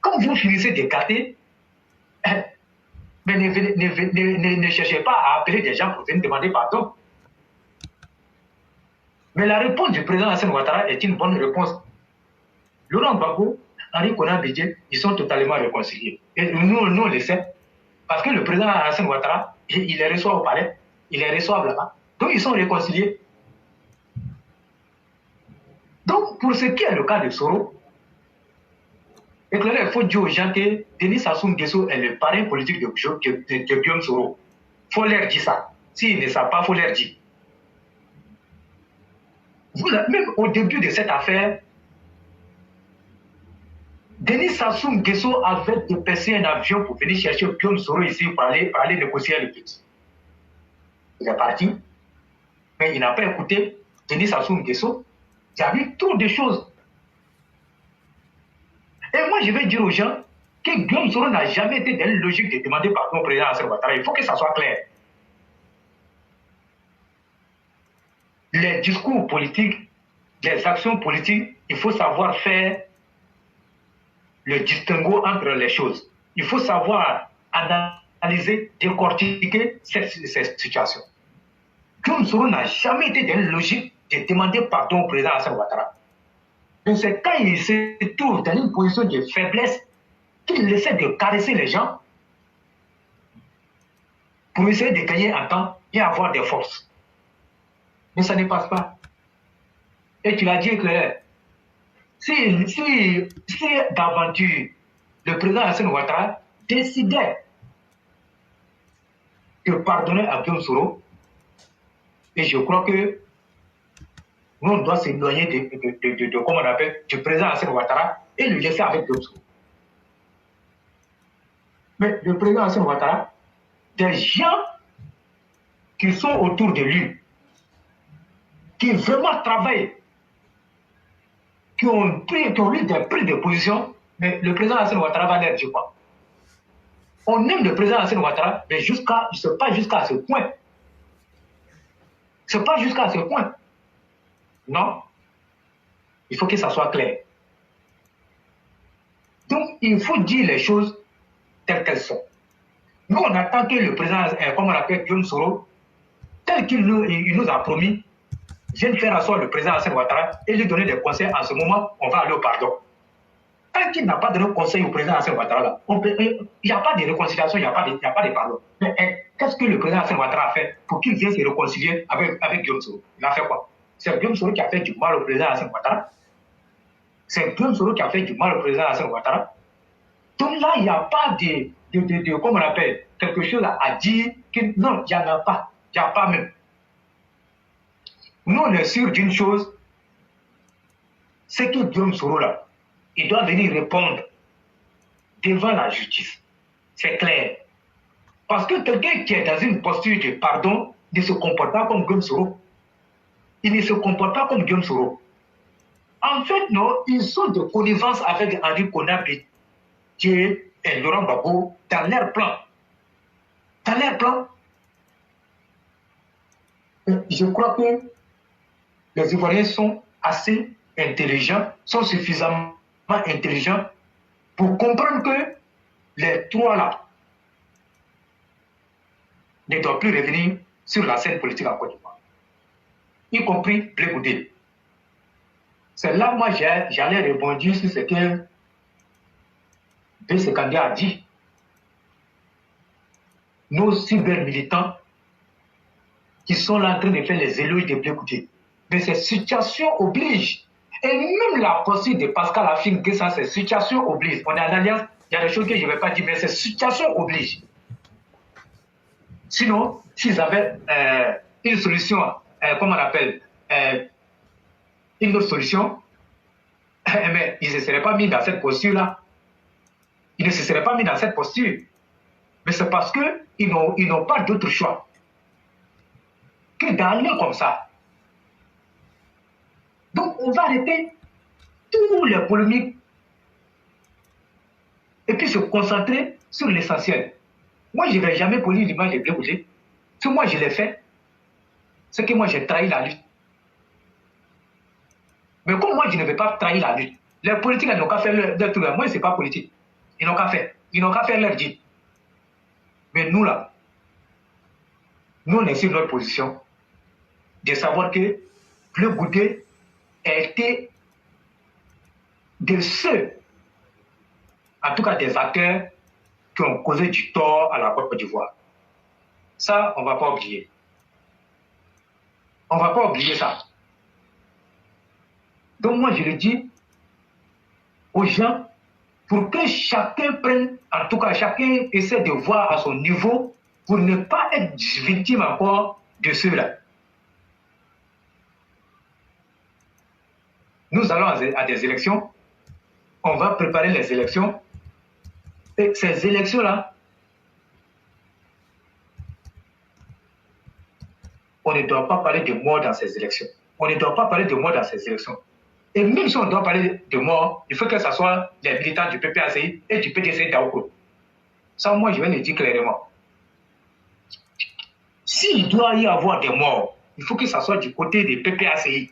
Quand vous finissez d'écarter, mais ne cherchez pas à appeler des gens pour venir demander pardon. Mais la réponse du président Alassane Ouattara est une bonne réponse. Laurent Gbagbo, Henri Konan Bédié, ils sont totalement réconciliés. Et nous, on le sait. Parce que le président Alassane Ouattara, il les reçoit au palais, il les reçoit là-bas. Donc, ils sont réconciliés. Donc, pour ce qui est le cas de Soro, il faut dire aux gens que Denis Sassou Nguesso est le parrain politique de Guillaume Soro. Il faut leur dire ça. S'ils ne savent pas, il faut leur dire. Même au début de cette affaire, Denis Sassou Nguesso avait dépassé un avion pour venir chercher Guillaume Soro ici pour aller négocier le petit. Il est parti, mais il n'a pas écouté Denis Sassou Nguesso. Il y a eu trop de choses. Et moi, je vais dire aux gens, que Guillaume Soro n'a jamais été dans une logique de demander pardon au président Hassan Ouattara. Il faut que ça soit clair. Les discours politiques, les actions politiques, il faut savoir faire le distinguo entre les choses. Il faut savoir analyser, décortiquer cette situation. Guillaume Soro n'a jamais été dans une logique de demander pardon au président Hassan Ouattara. Donc c'est quand il se trouve dans une position de faiblesse qu'il essaie de caresser les gens pour essayer de gagner en temps et avoir des forces. Mais ça ne passe pas. Et tu l'as dit clair. Si d'aventure le président Hassan Ouattara décidait de pardonner à Guillaume Soro, et je crois que nous, on doit s'éloigner de comment on appelle, du président Hassan Ouattara et le laisser avec Guillaume Soro. Mais le président Hassan Ouattara, des gens qui sont autour de lui, qui vraiment travaillent, qui ont eu des prises de position, mais le président Hassan Ouattara va l'air, je crois. On aime le président Hassan Ouattara, mais ce n'est pas jusqu'à ce point. Ce n'est pas jusqu'à ce point. Non. Il faut que ça soit clair. Donc, il faut dire les choses telles qu'elles sont. Nous, on attend que le président, comme on l'appelle Guillaume Soro, tel qu'il nous a promis, vienne faire asseoir le président Hassan Ouattara et lui donner des conseils. En ce moment, on va aller au pardon. Tant qu'il n'a pas donné conseil au président Hassan Ouattara, il n'y a pas de réconciliation, il n'y a pas de pardon. Mais qu'est-ce que le président Hassan Ouattara a fait pour qu'il vienne se réconcilier avec Guillaume Soro? Il a fait quoi? C'est Guillaume Soro qui a fait du mal au président Hassan Ouattara. C'est Guillaume Soro qui a fait du mal au président Hassan Ouattara. Donc là, il n'y a pas de comment on appelle, quelque chose à dire. Non, il n'y en a pas. Il n'y a pas même. Nous, on est sûr d'une chose, c'est que Guillaume Soro, là, il doit venir répondre devant la justice. C'est clair. Parce que quelqu'un qui est dans une posture de pardon ne se comporte pas comme Guillaume Soro. Il ne se comporte pas comme Guillaume Soro. En fait, non, ils sont de connivence avec Henri Konaté et Laurent Gbagbo dans leur plan. Dans leur plan, je crois que les Ivoiriens sont assez intelligents, sont suffisamment intelligents pour comprendre que les trois là ne doivent plus revenir sur la scène politique en Côte d'Ivoire, y compris Blé Goudé. C'est là, moi, j'allais rebondir sur ce que B.C. Kandé a dit. Nos cyber-militants qui sont là en train de faire les éloges de Blé Goudé. Mais cette situation oblige. Et même la posture de Pascal affirme que ça, cette situation oblige. On est en alliance, il y a des choses que je ne vais pas dire, mais cette situation oblige. Sinon, s'ils avaient une solution, comment on appelle, une autre solution, mais ils ne se seraient pas mis dans cette posture-là. Ils ne se seraient pas mis dans cette posture. Mais c'est parce qu'ils n'ont pas d'autre choix que d'aller comme ça. Donc, on va arrêter tous les polémiques et puis se concentrer sur l'essentiel. Moi, je ne vais jamais polir l'image de Blé Goudé. Ce que moi, je l'ai fait, c'est que moi, j'ai trahi la lutte. Mais comme moi, je ne vais pas trahir la lutte, les politiques n'ont qu'à faire leur truc. Moi, ce n'est pas politique. Ils n'ont qu'à faire. Ils n'ont qu'à faire leur dit. Mais nous, là, nous, on est sur notre position de savoir que Blé Goudé a été de ceux, en tout cas des acteurs, qui ont causé du tort à la Côte d'Ivoire. Ça, on ne va pas oublier. On ne va pas oublier ça. Donc moi, je le dis aux gens, pour que chacun prenne, en tout cas chacun essaie de voir à son niveau, pour ne pas être victime encore de ceux-là. Nous allons à des élections, on va préparer les élections, et ces élections-là, on ne doit pas parler de mort dans ces élections. On ne doit pas parler de mort dans ces élections. Et même si on doit parler de mort, il faut que ce soit les militants du PPACI et du PDC d'Aoukro. Ça, moi, je vais le dire clairement. S'il doit y avoir des morts, il faut que ce soit du côté des PPACI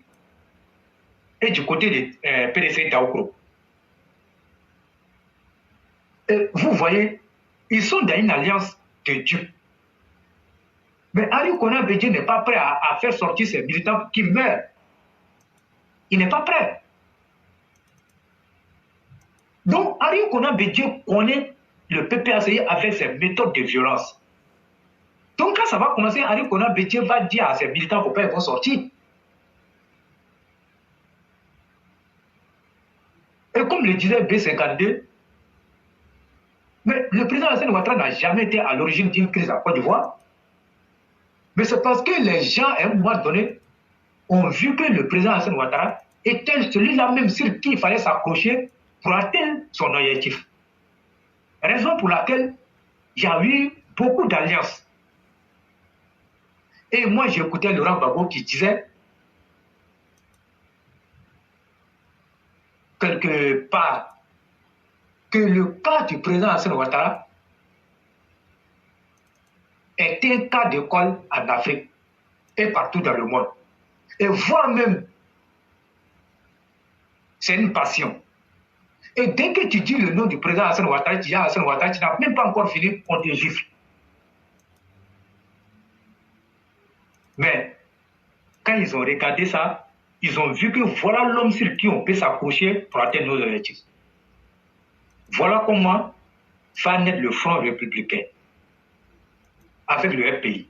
et du côté des PDC d'Aoukro. Vous voyez, ils sont dans une alliance de Dieu. Mais Ari Konan Bédié n'est pas prêt à faire sortir ses militants qui meurent. Il n'est pas prêt. Donc, Ari Konan Bédié connaît le PPACI avec ses méthodes de violence. Donc, quand ça va commencer, Ari Konan Bédié va dire à ses militants pourquoi ils vont sortir. Et comme le disait B52, mais le président Alassane Ouattara n'a jamais été à l'origine d'une crise en Côte d'Ivoire. Mais c'est parce que les gens, à un moment donné, ont vu que le président Alassane Ouattara était celui-là même sur qui il fallait s'accrocher pour atteindre son objectif. Raison pour laquelle il y a eu beaucoup d'alliances. Et moi, j'écoutais Laurent Gbagbo qui disait quelque part que le cas du président Alassane Ouattara est un cas d'école en Afrique et partout dans le monde. Et voire même, c'est une passion. Et dès que tu dis le nom du président Alassane Ouattara, tu dis Alassane Ouattara, tu n'as même pas encore fini, on te gifle. Mais quand ils ont regardé ça, ils ont vu que voilà l'homme sur qui on peut s'accrocher pour atteindre nos objectifs. Voilà comment va naître le Front républicain avec le FPI.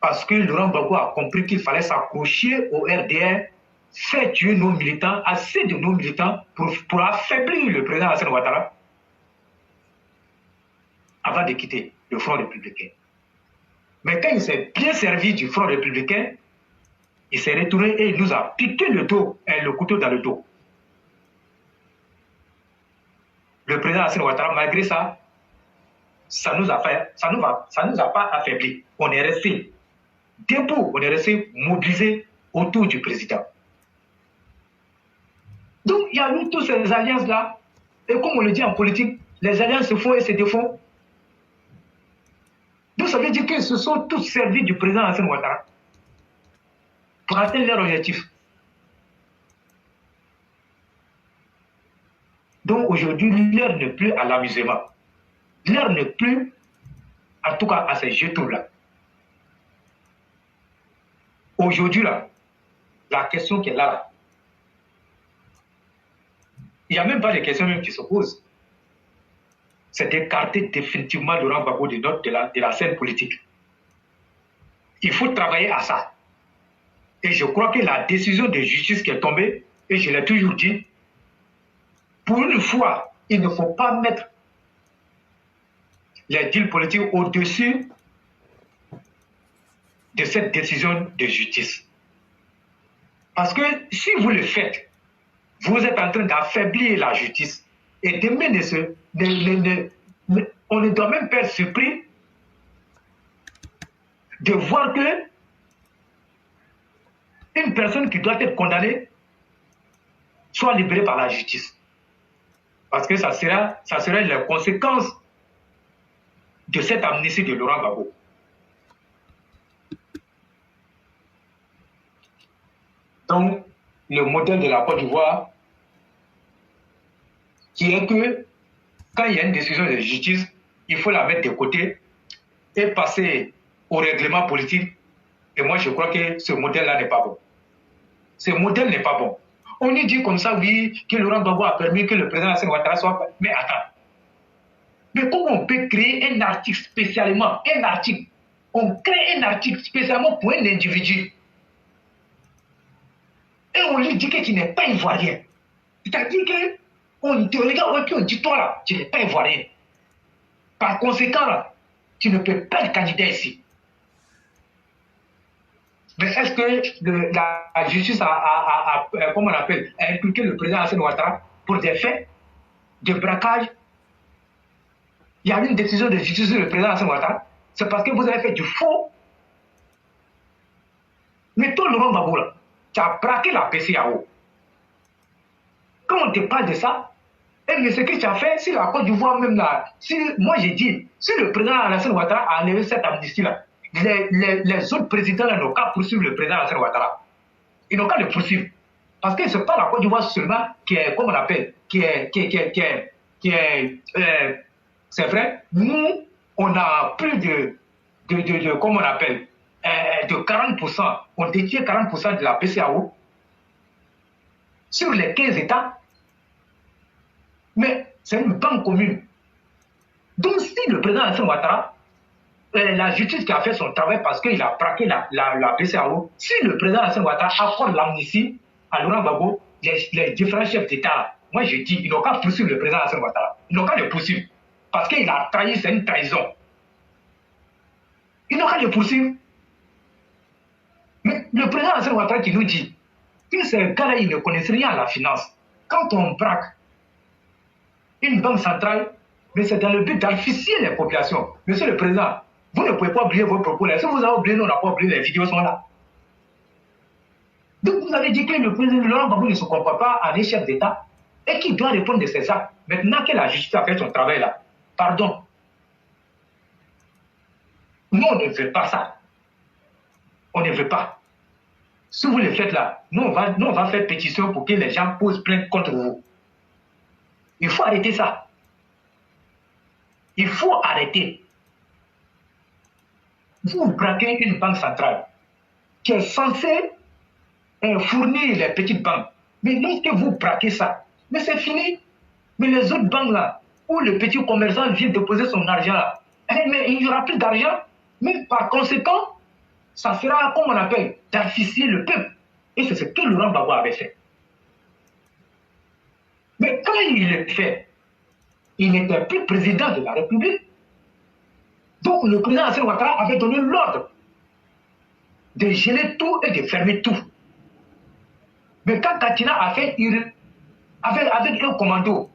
Parce que Laurent Gbagbo a compris qu'il fallait s'accrocher au RDR, faire tuer nos militants, assez de nos militants pour affaiblir le président Alassane Ouattara avant de quitter le Front républicain. Mais quand il s'est bien servi du Front républicain, il s'est retourné et il nous a piqué le dos, le couteau dans le dos. Le président Alassane Ouattara, malgré ça, ça nous a pas affaibli. On est resté debout, on est resté mobilisé autour du président. Donc, il y a eu toutes ces alliances-là. Et comme on le dit en politique, les alliances se font et se défont. Donc, ça veut dire qu'ils se sont tous servis du président Alassane Ouattara pour atteindre leur objectif. Donc, aujourd'hui, l'heure n'est plus à l'amusement. L'heure n'est plus, en tout cas, à ces jetons-là. Aujourd'hui, là, la question qui est là, il n'y a même pas de questions même qui se posent. C'est d'écarter définitivement Laurent Gbagbo de la scène politique. Il faut travailler à ça. Et je crois que la décision de justice qui est tombée, et je l'ai toujours dit, pour une fois, il ne faut pas mettre les deals politiques au-dessus de cette décision de justice. Parce que si vous le faites, vous êtes en train d'affaiblir la justice. Et demain, on ne doit même pas être surpris de voir que une personne qui doit être condamnée soit libérée par la justice. Parce que ça serait les conséquences de cette amnistie de Laurent Gbagbo. Donc, le modèle de la Côte d'Ivoire, qui est que quand il y a une décision de justice, il faut la mettre de côté et passer au règlement politique. Et moi, je crois que ce modèle-là n'est pas bon. Ce modèle n'est pas bon. On y dit comme ça, oui, que Laurent Gbagbo a permis que le président Alassane Ouattara soit... Mais attends. Mais comment on peut créer un article spécialement, un article, on crée un article spécialement pour un individu et on lui dit que tu n'es pas ivoirien. C'est-à-dire qu'on te regarde et on dit toi là, tu n'es pas ivoirien. Par conséquent, là, tu ne peux pas être candidat ici. Mais est-ce que la justice comment on appelle, a impliqué le président Alassane Ouattara pour des faits de braquage? Il y a eu une décision de justice sur le président Alassane Ouattara. C'est parce que vous avez fait du faux. Mais toi, Laurent Gbagbo, là, tu as braqué la PCAO. Quand on te parle de ça, mais ce que tu as fait, si la Côte d'Ivoire même là, moi j'ai dit, si le président Alassane Ouattara a enlevé cette amnistie-là, les autres présidents là n'ont qu'à poursuivre le président Alassane Ouattara. Ils n'ont qu'à le poursuivre. Parce que ce n'est pas la Côte d'Ivoire seulement qui est, comme on appelle, c'est vrai, nous, on a plus comment on appelle, de 40%, on détient 40% de la PCAO sur les 15 États. Mais c'est une banque commune. Donc si le président Alassane Ouattara, la justice qui a fait son travail parce qu'il a braqué la PCAO, si le président Alassane Ouattara accorde l'amnistie à Laurent Gbagbo, les différents chefs d'État, moi je dis, ils n'ont qu'à poursuivre le président Alassane Ouattara. Ils n'ont qu'à le poursuivre. Parce qu'il a trahi, c'est une trahison. Ils n'ont qu'à le poursuivre. Mais le président Alassane Ouattara qui nous dit que ces gars-là, ils ne connaissent rien à la finance. Quand on braque une banque centrale, mais c'est dans le but d'afficher les populations. Monsieur le Président, vous ne pouvez pas oublier vos propos là. Si vous avez oublié, nous, on n'a pas oublié, les vidéos sont là. Donc vous avez dit que le président Laurent Gbagbo ne se comporte pas à un chef d'État et qu'il doit répondre de ses actes. Maintenant que la justice a fait son travail là, pardon. Nous, on ne veut pas ça. On ne veut pas. Si vous le faites là, nous, on va faire pétition pour que les gens posent plainte contre vous. Il faut arrêter ça. Il faut arrêter. Vous braquez une banque centrale qui est censée fournir les petites banques. Mais lorsque vous braquez ça, mais c'est fini. Mais les autres banques là, où le petit commerçant vient déposer son argent là, mais il n'y aura plus d'argent. Mais par conséquent, ça sera, comme on appelle, d'afficher le peuple. Et c'est ce que Laurent Gbagbo avait fait. Mais quand il le fait, il n'était plus président de la République. Donc le président Alassane Ouattara avait donné l'ordre de geler tout et de fermer tout. Mais quand Katina a fait avec un commando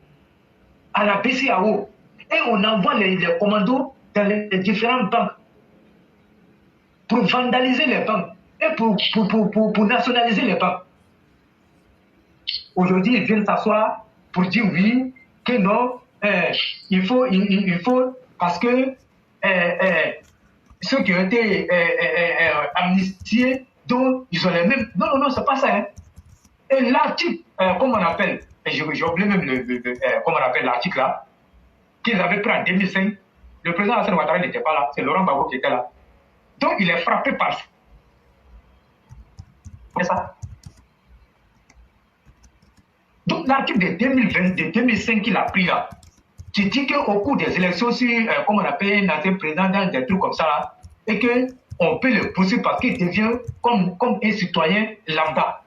à la BCAO, et on envoie les commandos dans les différentes banques pour vandaliser les banques et pour nationaliser les banques. Aujourd'hui, ils viennent s'asseoir pour dire oui, que non, il faut parce que ceux qui ont été amnistiés, donc ils ont les mêmes. Non, non, non, c'est pas ça. Hein. Et l'article, comment on appelle, j'ai oublié même comment on appelle l'article là, qu'ils avaient pris en 2005, le président Alassane Ouattara n'était pas là, c'est Laurent Gbagbo qui était là. Donc il est frappé par ça. C'est ça. Donc l'article de 2020, de 2005 qu'il a pris là, qui dit qu'au cours des élections, si, comme on appelle un ancien président dans des trucs comme ça là, et qu'on peut le poursuivre parce qu'il devient comme un citoyen lambda.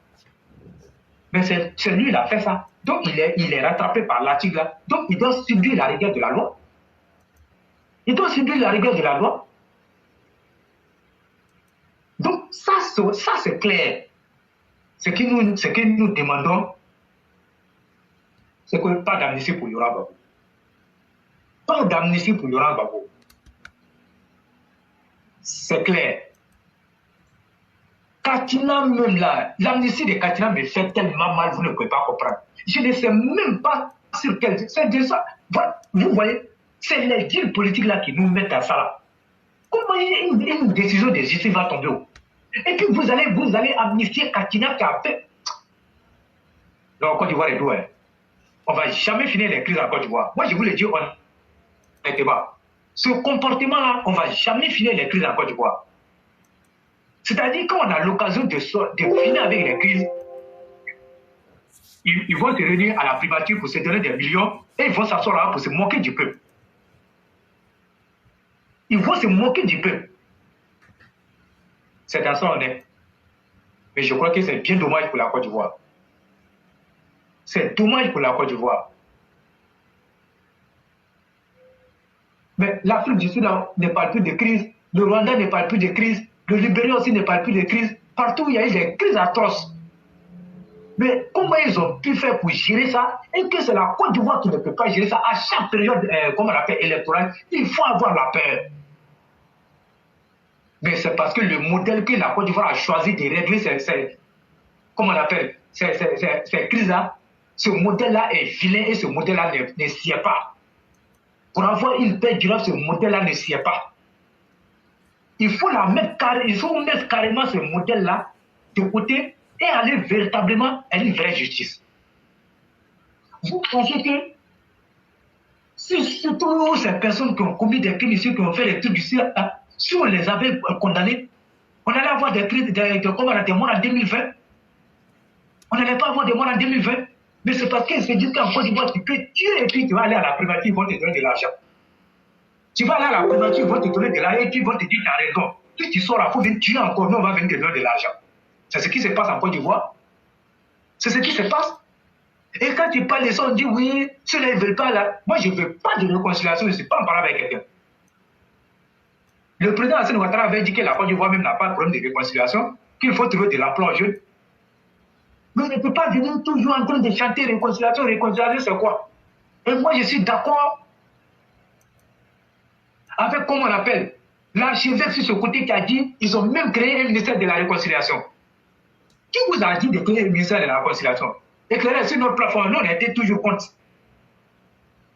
Mais c'est lui qui a fait ça. Donc il est rattrapé par l'article là. Donc il doit subir la rigueur de la loi. Il doit subir la rigueur de la loi. Donc ça c'est clair. Ce que nous demandons, c'est que pas d'amnistie pour Laurent Gbagbo. Pas d'amnistie pour Laurent Gbagbo. C'est clair. Katina même là, l'amnistie de Katina me fait tellement mal, vous ne pouvez pas comprendre. Je ne sais même pas sur quel... C'est de ça. Vous voyez, c'est les deals politiques là qui nous mettent à ça là. Comment une décision de justice va tomber où? Et puis vous allez amnistier Katina qui a fait... Donc Côte d'Ivoire est doux, hein. On ne va jamais finir les crises en Côte d'Ivoire. Moi je vous le dis honnêtement. Ce comportement-là, on ne va jamais finir les crises en Côte d'Ivoire. C'est-à-dire quand on a l'occasion de finir avec les crises, ils vont se réunir à la primature pour se donner des millions et ils vont s'asseoir là pour se moquer du peuple. Ils vont se moquer du peuple. C'est dans ça on est. Mais je crois que c'est bien dommage pour la Côte d'Ivoire. C'est dommage pour la Côte d'Ivoire. Mais l'Afrique du Sud ne parle plus de crise, le Rwanda ne parle plus de crise, le Libéria aussi ne parle plus de crise. Partout il y a eu des crises atroces. Mais comment ils ont pu faire pour gérer ça? Et que c'est la Côte d'Ivoire qui ne peut pas gérer ça. À chaque période, comment on appelle, électorale, il faut avoir la peur. Mais c'est parce que le modèle que la Côte d'Ivoire a choisi de régler comment on appelle, ces crises-là, ce modèle-là est vilain et ce modèle-là ne s'y est pas. Pour avoir une paix durable, ce modèle-là ne s'y est pas. Il faut mettre carrément ce modèle-là de côté et aller véritablement à une vraie justice. Vous pensez que si toutes ces personnes qui ont commis des crimes ici, qui ont fait des trucs ici, si on les avait condamnés, on allait avoir des morts en 2020. On n'allait pas avoir des morts en 2020. Mais c'est parce qu'ils se disent qu'en Côte d'Ivoire, tu peux tuer et puis tu vas aller à la primature, ils vont te donner de l'argent. Tu vas aller à la primature, ils vont te donner de l'argent et puis ils vont te dire tu as raison. Puis tu sors là, il faut venir tuer encore, nous on va venir te donner de l'argent. C'est ce qui se passe en Côte d'Ivoire. C'est ce qui se passe. Et quand tu parles de ça, on dit oui, ceux-là ils ne veulent pas là. Moi je ne veux pas de réconciliation, je ne suis pas en parler avec quelqu'un. Le président Assane Ouattara avait dit que la Côte d'Ivoire même n'a pas de problème de réconciliation, qu'il faut trouver de l'emploi aux jeunes. Mais on ne peut pas venir toujours en train de chanter réconciliation, réconciliation, c'est quoi? Et moi, je suis d'accord avec, comment on appelle, l'archevêque sur ce côté qui a dit, ils ont même créé un ministère de la réconciliation. Qui vous a dit de créer un ministère de la réconciliation? Éclairez sur notre plateforme, nous, on était toujours contre.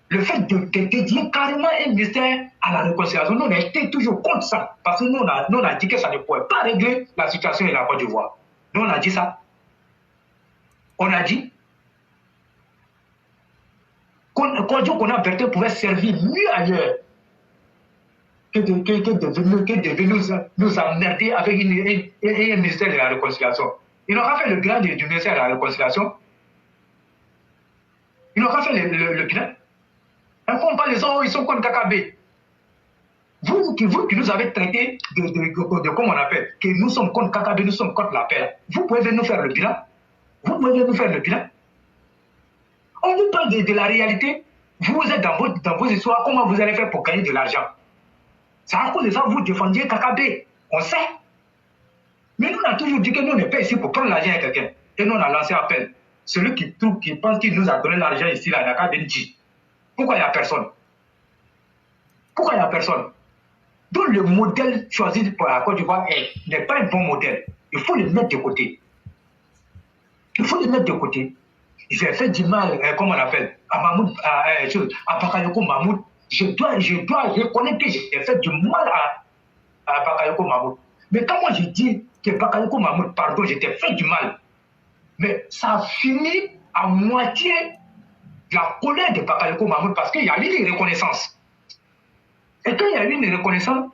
Le fait de dédier carrément un ministère à la réconciliation, nous, on était toujours contre ça. Parce que nous, on a dit que ça ne pouvait pas régler la situation de la Côte d'Ivoire. Nous, on a dit ça. On a dit qu'on a Berthe pouvait servir mieux ailleurs que de nous emmerder avec un ministère de la réconciliation. Ils n'ont pas fait le bilan du ministère de la réconciliation. Ils n'ont pas fait le bilan. Un coup, on parle des gens, ils sont contre KKB. Vous qui nous avez traité de comment on appelle, que nous sommes contre KKB, nous sommes contre la paix. Vous pouvez venir nous faire le bilan. Vous pouvez nous faire le bilan. On vous parle de la réalité. Vous êtes dans vos histoires. Comment vous allez faire pour gagner de l'argent? C'est à cause de ça que vous défendiez KKB. On sait. Mais nous, on a toujours dit que nous, on n'est pas ici pour prendre l'argent à quelqu'un. Et nous, on a lancé appel. Celui qui pense qu'il nous a donné l'argent ici, là, il n'a qu'à venir dire. Pourquoi il n'y a personne? Pourquoi il n'y a personne? Donc, le modèle choisi pour la Côte d'Ivoire n'est pas un bon modèle. Il faut le mettre de côté. Il faut le mettre de côté. J'ai fait du mal, comment on appelle, à Mahmoud, à Bakayoko Mahmoud. Je dois reconnaître que j'ai fait du mal à Bakayoko Mahmoud. Mais quand moi je dis que Bakayoko Mahmoud, pardon, j'ai fait du mal, mais ça a fini à moitié la colère de Bakayoko Mahmoud parce qu'il y a eu une reconnaissance. Et quand il y a eu une reconnaissance,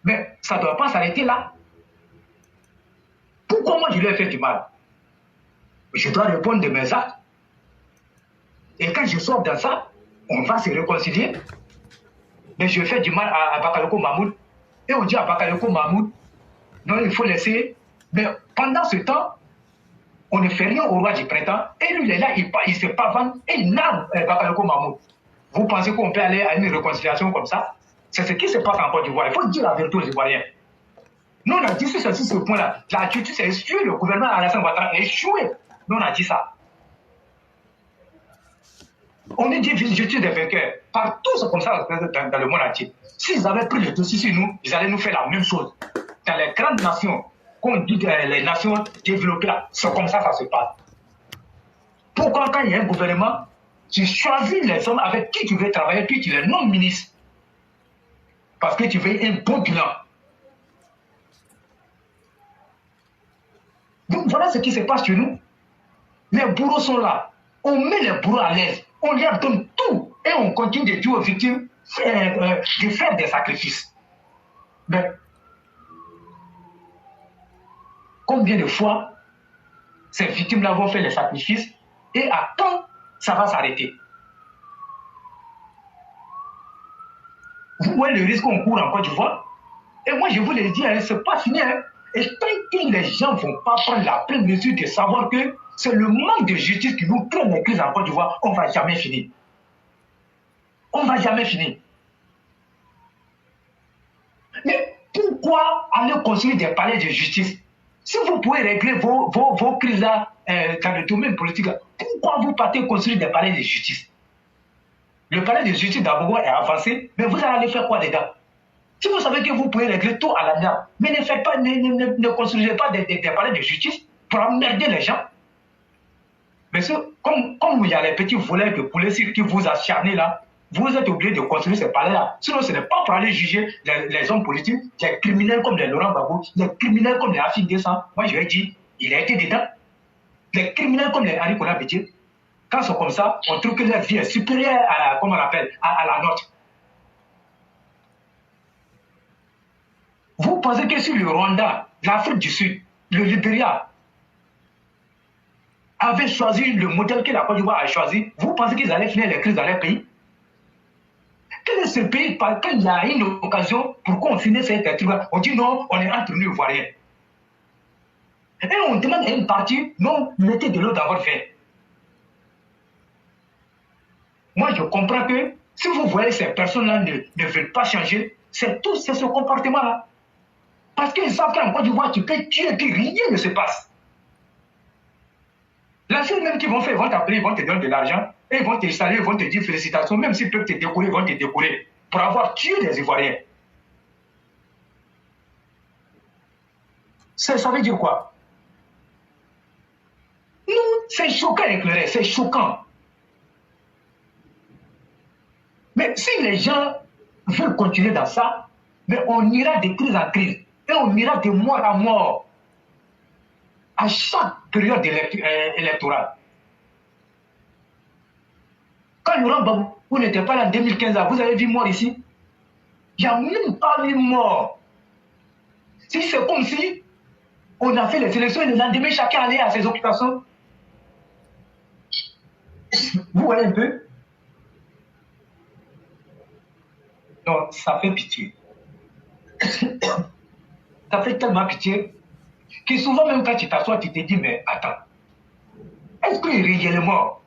mais ça ne doit pas s'arrêter là. Pourquoi moi je lui ai fait du mal? Je dois répondre de mes actes. Et quand je sors dans ça, on va se réconcilier. Mais je fais du mal à Bakayoko Mahmoud. Et on dit à Bakayoko Mahmoud, non, il faut laisser. Mais pendant ce temps, on ne fait rien au roi du printemps. Et lui, il est là, il se pavane et il narre Bakayoko Mahmoud. Vous pensez qu'on peut aller à une réconciliation comme ça? C'est ce qui se passe en Côte d'Ivoire. Il faut dire la vérité aux Ivoiriens. Nous, on a dit sur ce point-là. La justice a échoué, le gouvernement Alassane Ouattara a échoué. Nous, on a dit ça. On est dit justice des vainqueurs. Partout, c'est comme ça dans le monde entier. S'ils avaient pris le dossier sur nous, ils allaient nous faire la même chose. Dans les grandes nations, qu'on dit les nations développées là, c'est comme ça que ça se passe. Pourquoi quand il y a un gouvernement, tu choisis les hommes avec qui tu veux travailler, puis tu les nommes ministres? Parce que tu veux un bon bilan. Donc voilà ce qui se passe chez nous. Les bourreaux sont là. On met les bourreaux à l'aise. On leur donne tout. Et on continue de dire aux victimes de faire des sacrifices. Mais combien de fois ces victimes-là vont faire les sacrifices et à quand ça va s'arrêter? Vous voyez le risque qu'on court en Côte d'Ivoire? Et moi je vous le dis, hein, c'est pas fini. Hein. Et tant que les gens ne vont pas prendre la pleine mesure de savoir que c'est le manque de justice qui nous crée les crises en Côte d'Ivoire, on ne va jamais finir. On ne va jamais finir. Mais pourquoi aller construire des palais de justice? Si vous pouvez régler vos crises-là dans le domaine politique, pourquoi vous partez construire des palais de justice? Le palais de justice d'abord est avancé, mais vous allez faire quoi dedans? Si vous savez que vous pouvez régler tout à l'amiable, mais ne faites pas, ne construisez pas des palais de justice pour emmerder les gens. Mais comme il y a les petits volets de poulet qui vous acharnent là, vous êtes obligé de construire ces palais-là. Sinon, ce n'est pas pour aller juger les hommes politiques, les criminels comme les Laurent Gbagbo, les criminels comme les Afin Descent. Moi, je vais dire, il a été dedans. Les criminels comme les Henri Konan Bédié, quand c'est comme ça, on trouve que leur vie est supérieure à, comment on appelle, à la nôtre. Vous pensez que sur le Rwanda, l'Afrique du Sud, le Libéria avaient choisi le modèle que la Côte d'Ivoire a choisi, vous pensez qu'ils allaient finir les crises dans leur pays? Quel est ce pays quand il y a une occasion pour qu'on finisse cette truc-là? On dit non, on est entre nous ivoiriens. Et on demande à une partie, non, mettez de l'eau dans votre verre. Moi, je comprends que si vous voyez ces personnes-là ne veulent pas changer, c'est ce comportement-là. Parce qu'ils savent qu'en Côte d'Ivoire, tu peux tuer et puis rien ne se passe. La seule même qu'ils vont faire, ils vont t'appeler, ils vont te donner de l'argent, et ils vont te saluer, ils vont te dire félicitations, même s'ils peuvent te décorer, ils vont te décorer pour avoir tué des Ivoiriens. Ça veut dire quoi? Nous, c'est choquant, éclairé, c'est choquant. Mais si les gens veulent continuer dans ça, mais on ira de crise en crise, et on ira de mort à mort, à chaque période électorale. Quand Laurent Gbagbo n'était pas là en 2015, vous avez vu mort ici? Il n'y a même pas eu mort. Si c'est comme si on a fait les élections et le lendemain, chacun allait à ses occupations. Vous voyez un peu? Donc, ça fait pitié. Ça fait tellement pitié que souvent, même quand tu t'assois, tu te dis, mais attends, est-ce que réellement,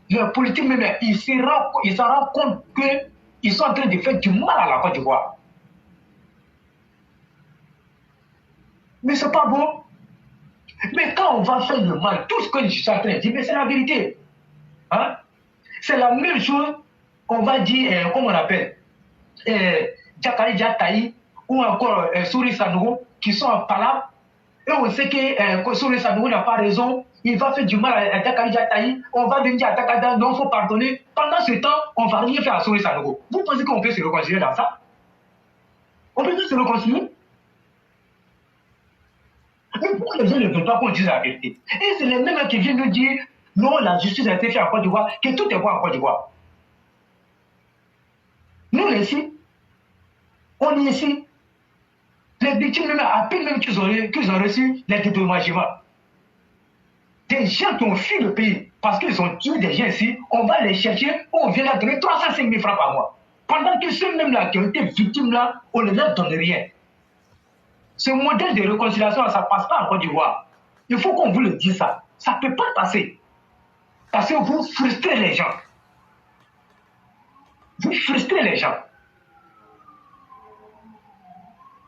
les politiques même, ils se rendent compte qu'ils sont en train de faire du mal à la Côte d'Ivoire? Mais c'est pas bon. Mais quand on va faire le mal, tout ce que je suis en train de dire, mais c'est la vérité. Hein? C'est la même chose qu'on va dire, comment on appelle, Diakari Diataï ou encore Souri Sanogo qui sont en palabre. Et on sait que Souri Sanogo n'a pas raison, il va faire du mal à Diakari Diataï, on va venir à Takada, non, il faut pardonner. Pendant ce temps, on ne va rien faire à Souri Sanogo. Vous pensez qu'on peut se réconcilier dans ça? On peut se réconcilier? Mais pourquoi les gens ne veulent pas qu'on dise la vérité? Et c'est les mêmes qui viennent nous dire non, la justice a été faite en Côte d'Ivoire, que tout est bon en Côte d'Ivoire. Nous, ici, on est ici. Les victimes, même à peine même qu'ils ont reçu les dédommagements. Des gens qui ont fui le pays parce qu'ils ont tué des gens ici, on va les chercher, on vient leur donner 305 000 francs par mois. Pendant que ceux mêmes-là qui ont été victimes là, on ne leur donne rien. Ce modèle de réconciliation, ça ne passe pas en Côte d'Ivoire. Il faut qu'on vous le dise ça. Ça ne peut pas passer. Parce que vous frustrez les gens. Vous frustrez les gens.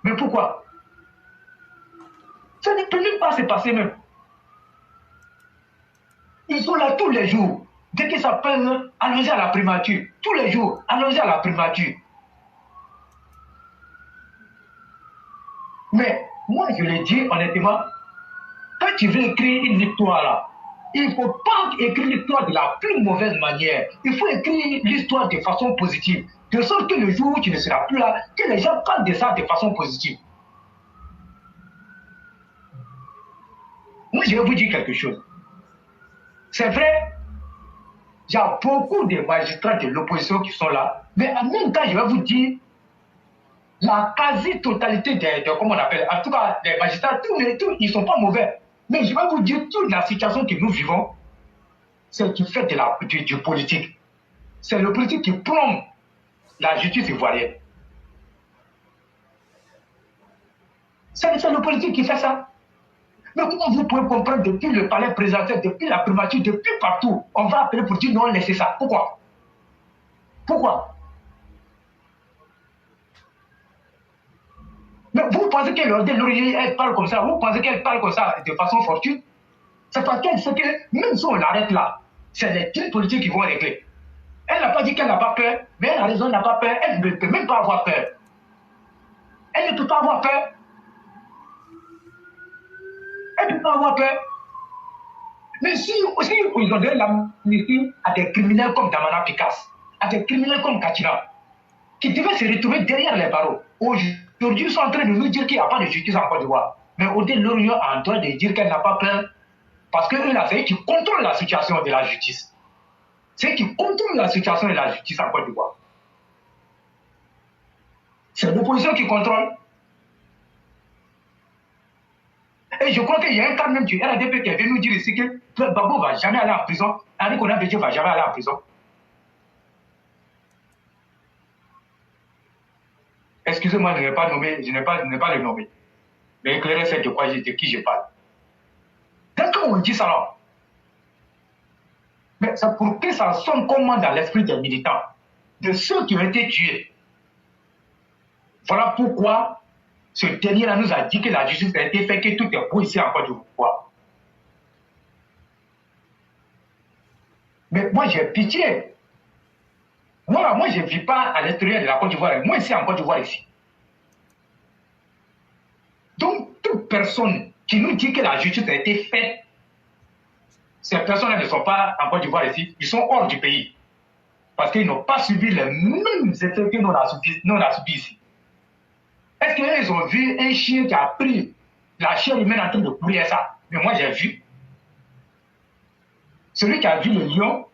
Mais pourquoi? Ça ne peut même pas se passer même. Ils sont là tous les jours. Dès que ça peut, allons-y à la primature. Tous les jours, allons-y à la primature. Mais moi, je le dis honnêtement, quand tu veux écrire une victoire là, il ne faut pas écrire l'histoire de la plus mauvaise manière. Il faut écrire l'histoire de façon positive. De sorte que le jour où tu ne seras plus là, que les gens parlent de ça de façon positive. Moi, je vais vous dire quelque chose. C'est vrai, il y a beaucoup de magistrats de l'opposition qui sont là, mais en même temps, je vais vous dire, la quasi-totalité des comment on appelle, en tout cas, les magistrats, ils ne sont pas mauvais. Mais je vais vous dire, toute la situation que nous vivons, c'est du fait du politique. C'est le politique qui plombe la justice ivoirienne. C'est le politique qui fait ça. Mais comment vous pouvez comprendre depuis le palais présidentiel, depuis la primature, depuis partout, on va appeler pour dire non, laissez ça. Pourquoi? Pourquoi? Mais vous pensez que elle parle comme ça, vous pensez qu'elle parle comme ça de façon fortuite? C'est parce qu'elle sait que même si on l'arrête là, c'est les trucs politiques qui vont régler. Elle n'a pas dit qu'elle n'a pas peur, mais elle a raison, elle n'a pas peur, elle ne peut même pas avoir peur. Elle ne peut pas avoir peur. Elle ne peut pas avoir peur. Mais si ils ont donné l'amnistie à des criminels comme Damana Picasse, à des criminels comme Kachina, qui devaient se retrouver derrière les barreaux, aujourd'hui ils sont en train de nous dire qu'il n'y a pas de justice en Côte d'Ivoire. Mais Odile Loriot est en train de dire qu'elle n'a pas peur, parce qu'eux là, c'est eux qui contrôlent la situation de la justice. C'est eux qui contrôlent la situation de la justice en Côte d'Ivoire. C'est l'opposition qui contrôle. Et je crois qu'il y a un cas même du RADP qui est venu nous dire ici que Babo ne va jamais aller en prison, Henri Konan Bédié ne va jamais aller en prison. Excusez-moi, je n'ai pas nommé, je n'ai pas le nommé. Mais éclairez c'est de qui je parle. Donc quand on dit ça là, mais c'est pour que ça sonne comment dans l'esprit des militants, de ceux qui ont été tués. Voilà pourquoi ce dernier-là nous a dit que la justice a été faite, que tout est beau ici en Côte d'Ivoire. Mais moi, j'ai pitié. Moi, je ne vis pas à l'extérieur de la Côte d'Ivoire. Moi, ici en Côte d'Ivoire, ici. Donc, toute personne qui nous dit que la justice a été faite, ces personnes-là ne sont pas en Côte d'Ivoire ici, ils sont hors du pays. Parce qu'ils n'ont pas subi les mêmes effets que nous, on a subi ici. Est-ce qu'ils ont vu un chien qui a pris la chair humaine en train de courir ça? Mais moi, j'ai vu. Celui qui a vu le lion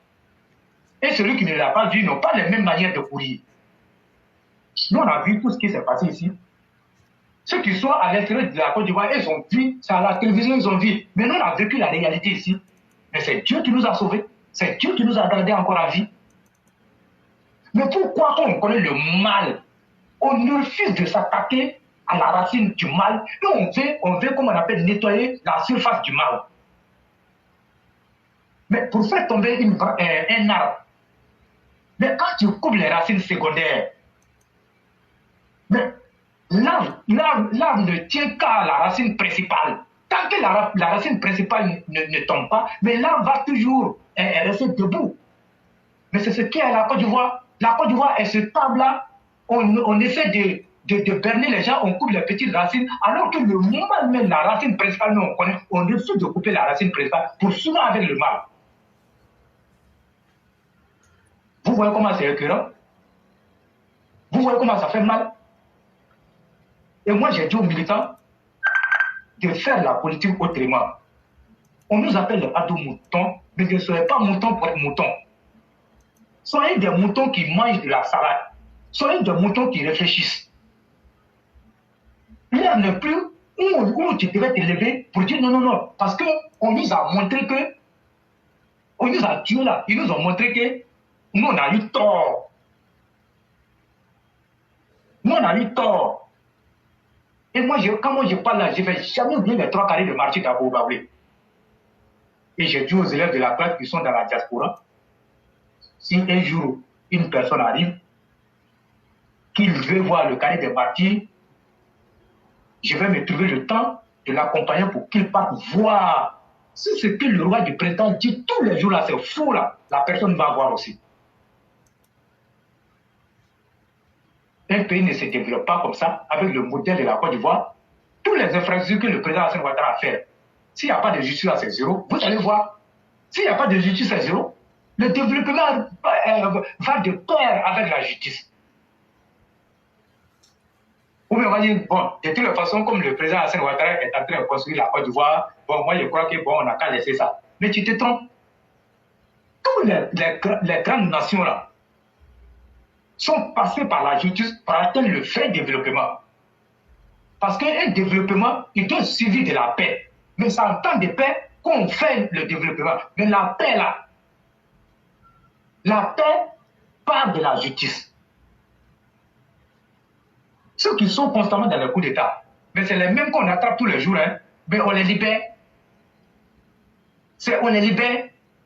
et celui qui ne l'a pas vu n'ont pas les mêmes manières de courir. Nous, on a vu tout ce qui s'est passé ici. Ceux qui sont à l'extérieur de la Côte d'Ivoire, ils ont vu, c'est à la télévision, ils ont vu. Mais nous, on a vécu la réalité ici. Mais c'est Dieu qui nous a sauvés. C'est Dieu qui nous a gardés encore à vie. Mais pourquoi quand on connaît le mal, on refuse de s'attaquer à la racine du mal et on veut, comme on appelle, nettoyer la surface du mal. Mais pour faire tomber un arbre, mais quand tu coupes les racines secondaires, mais l'arbre ne tient qu'à la racine principale. Tant que la racine principale ne tombe pas, mais l'arbre va toujours rester debout. Mais c'est ce qui est à la Côte d'Ivoire. La Côte d'Ivoire est ce table-là. On essaie de berner les gens, on coupe les petites racines, alors que le mal même, la racine principale, nous on connaît, on refuse de couper la racine principale pour souvent avec le mal. Vous voyez comment c'est écœurant? Vous voyez comment ça fait mal? Et moi, j'ai dit aux militants de faire la politique autrement. On nous appelle les ado-moutons, mais ne soyez pas moutons pour être moutons. Soyez des moutons qui mangent de la salade. Soyez des moutons qui réfléchissent. L'heure n'est plus où tu devais te lever pour dire non, non, non. Parce qu'on nous a montré que, on nous a tués là, ils nous ont montré que nous, on a eu tort. Nous, on a eu tort. Et moi, quand moi je parle là, je ne vais jamais oublier les 3 carrés de Martin Dabo Baoulé. Et j'ai dit aux élèves de la classe qui sont dans la diaspora, si un jour une personne arrive, qu'il veut voir le carré des martyrs, je vais me trouver le temps de l'accompagner pour qu'il parte voir. Si ce que le roi du printemps dit tous les jours là, c'est faux là, la personne va voir aussi. Un pays ne se développe pas comme ça, avec le modèle de la Côte d'Ivoire. Tous les infrastructures que le président Assane Ouattara a fait, s'il n'y a pas de justice à c'est zéro, vous allez voir. S'il n'y a pas de justice à zéro, le développement va de pair avec la justice. Ou bien on va dire, bon, de toutes les façons, comme le président Assane Ouattara est en train de construire la Côte d'Ivoire, bon, moi je crois que bon, on n'a qu'à laisser ça. Mais tu te trompes. Toutes les grandes nations là sont passées par la justice pour atteindre le vrai développement. Parce qu'un développement, il doit suivre de la paix. Mais c'est en temps de paix qu'on fait le développement. Mais la paix là, la paix part de la justice. Ceux qui sont constamment dans le coup d'État, mais c'est les mêmes qu'on attrape tous les jours, hein, mais on les libère. On les libère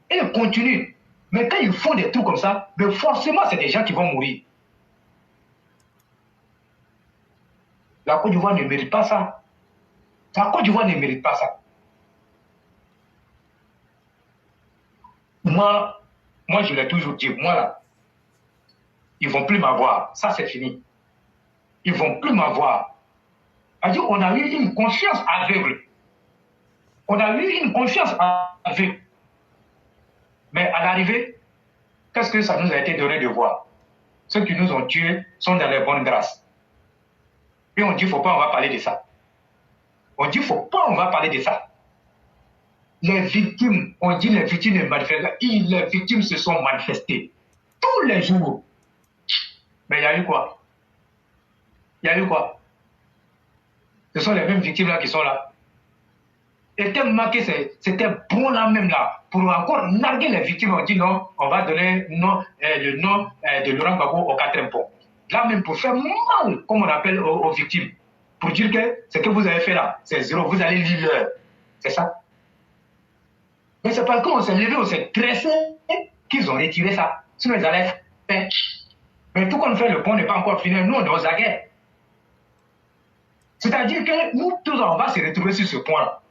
et ils continuent. Mais quand ils font des trucs comme ça, mais forcément, c'est des gens qui vont mourir. La Côte d'Ivoire ne mérite pas ça. La Côte d'Ivoire ne mérite pas ça. Moi, je l'ai toujours dit, moi là, ils ne vont plus m'avoir. Ça, c'est fini. Ils ne vont plus m'avoir. On a eu une confiance aveugle. On a eu une confiance aveugle. Mais à l'arrivée, qu'est-ce que ça nous a été donné de voir? Ceux qui nous ont tués sont dans les bonnes grâces. Et on dit, il ne faut pas, on va parler de ça. On dit, il ne faut pas, on va parler de ça. Les victimes, on dit les victimes ne manifestent pas. Les victimes se sont manifestées tous les jours. Mais il y a eu quoi? Il y a eu quoi? Ce sont les mêmes victimes là qui sont là. Et tellement que c'était bon là même là, pour encore narguer les victimes, on dit non, on va donner le nom de Laurent Gbagbo au 4e pont. Là même pour faire mal, comme on appelle aux victimes. Pour dire que ce que vous avez fait là, c'est zéro, vous allez lire l'heure. C'est ça. Mais c'est parce qu'on s'est levé, on s'est dressé, qu'ils ont retiré ça. Sinon ils allaient faire. Mais tout qu'on fait, le pont n'est pas encore fini, nous on est aux aguets. C'est-à-dire que nous tous, on va se retrouver sur ce point-là.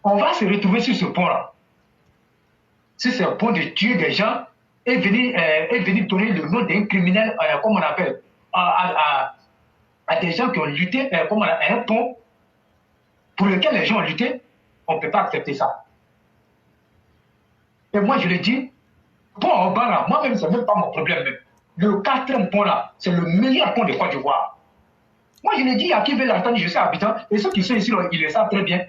On va se retrouver sur ce point-là. Si c'est un point de tuer des gens et venir donner le nom d'un criminel, comme on appelle, à des gens qui ont lutté, comme à un pont pour lequel les gens ont lutté, on ne peut pas accepter ça. Et moi, je le dis, pont en bas là, moi-même, ce n'est même pas mon problème. Même. Le 4e pont là, c'est le meilleur pont de Côte d'Ivoire. Moi, je le dis à qui veut l'entendre, je suis habitant, et ceux qui sont ici, ils le savent très bien.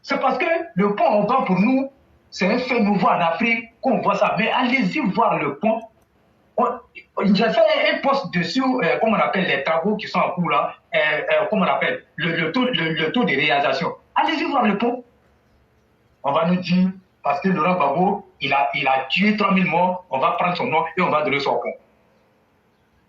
C'est parce que le pont en bas, pour nous, c'est un fait nouveau en Afrique qu'on voit ça. Mais allez-y voir le pont. J'ai fait un post dessus, comme on appelle les travaux qui sont en cours là, comme on appelle, le taux de réalisation. Allez-y voir le pont. On va nous dire, parce que Laurent Gbagbo, il a tué 3000 morts, on va prendre son nom et on va donner son pont.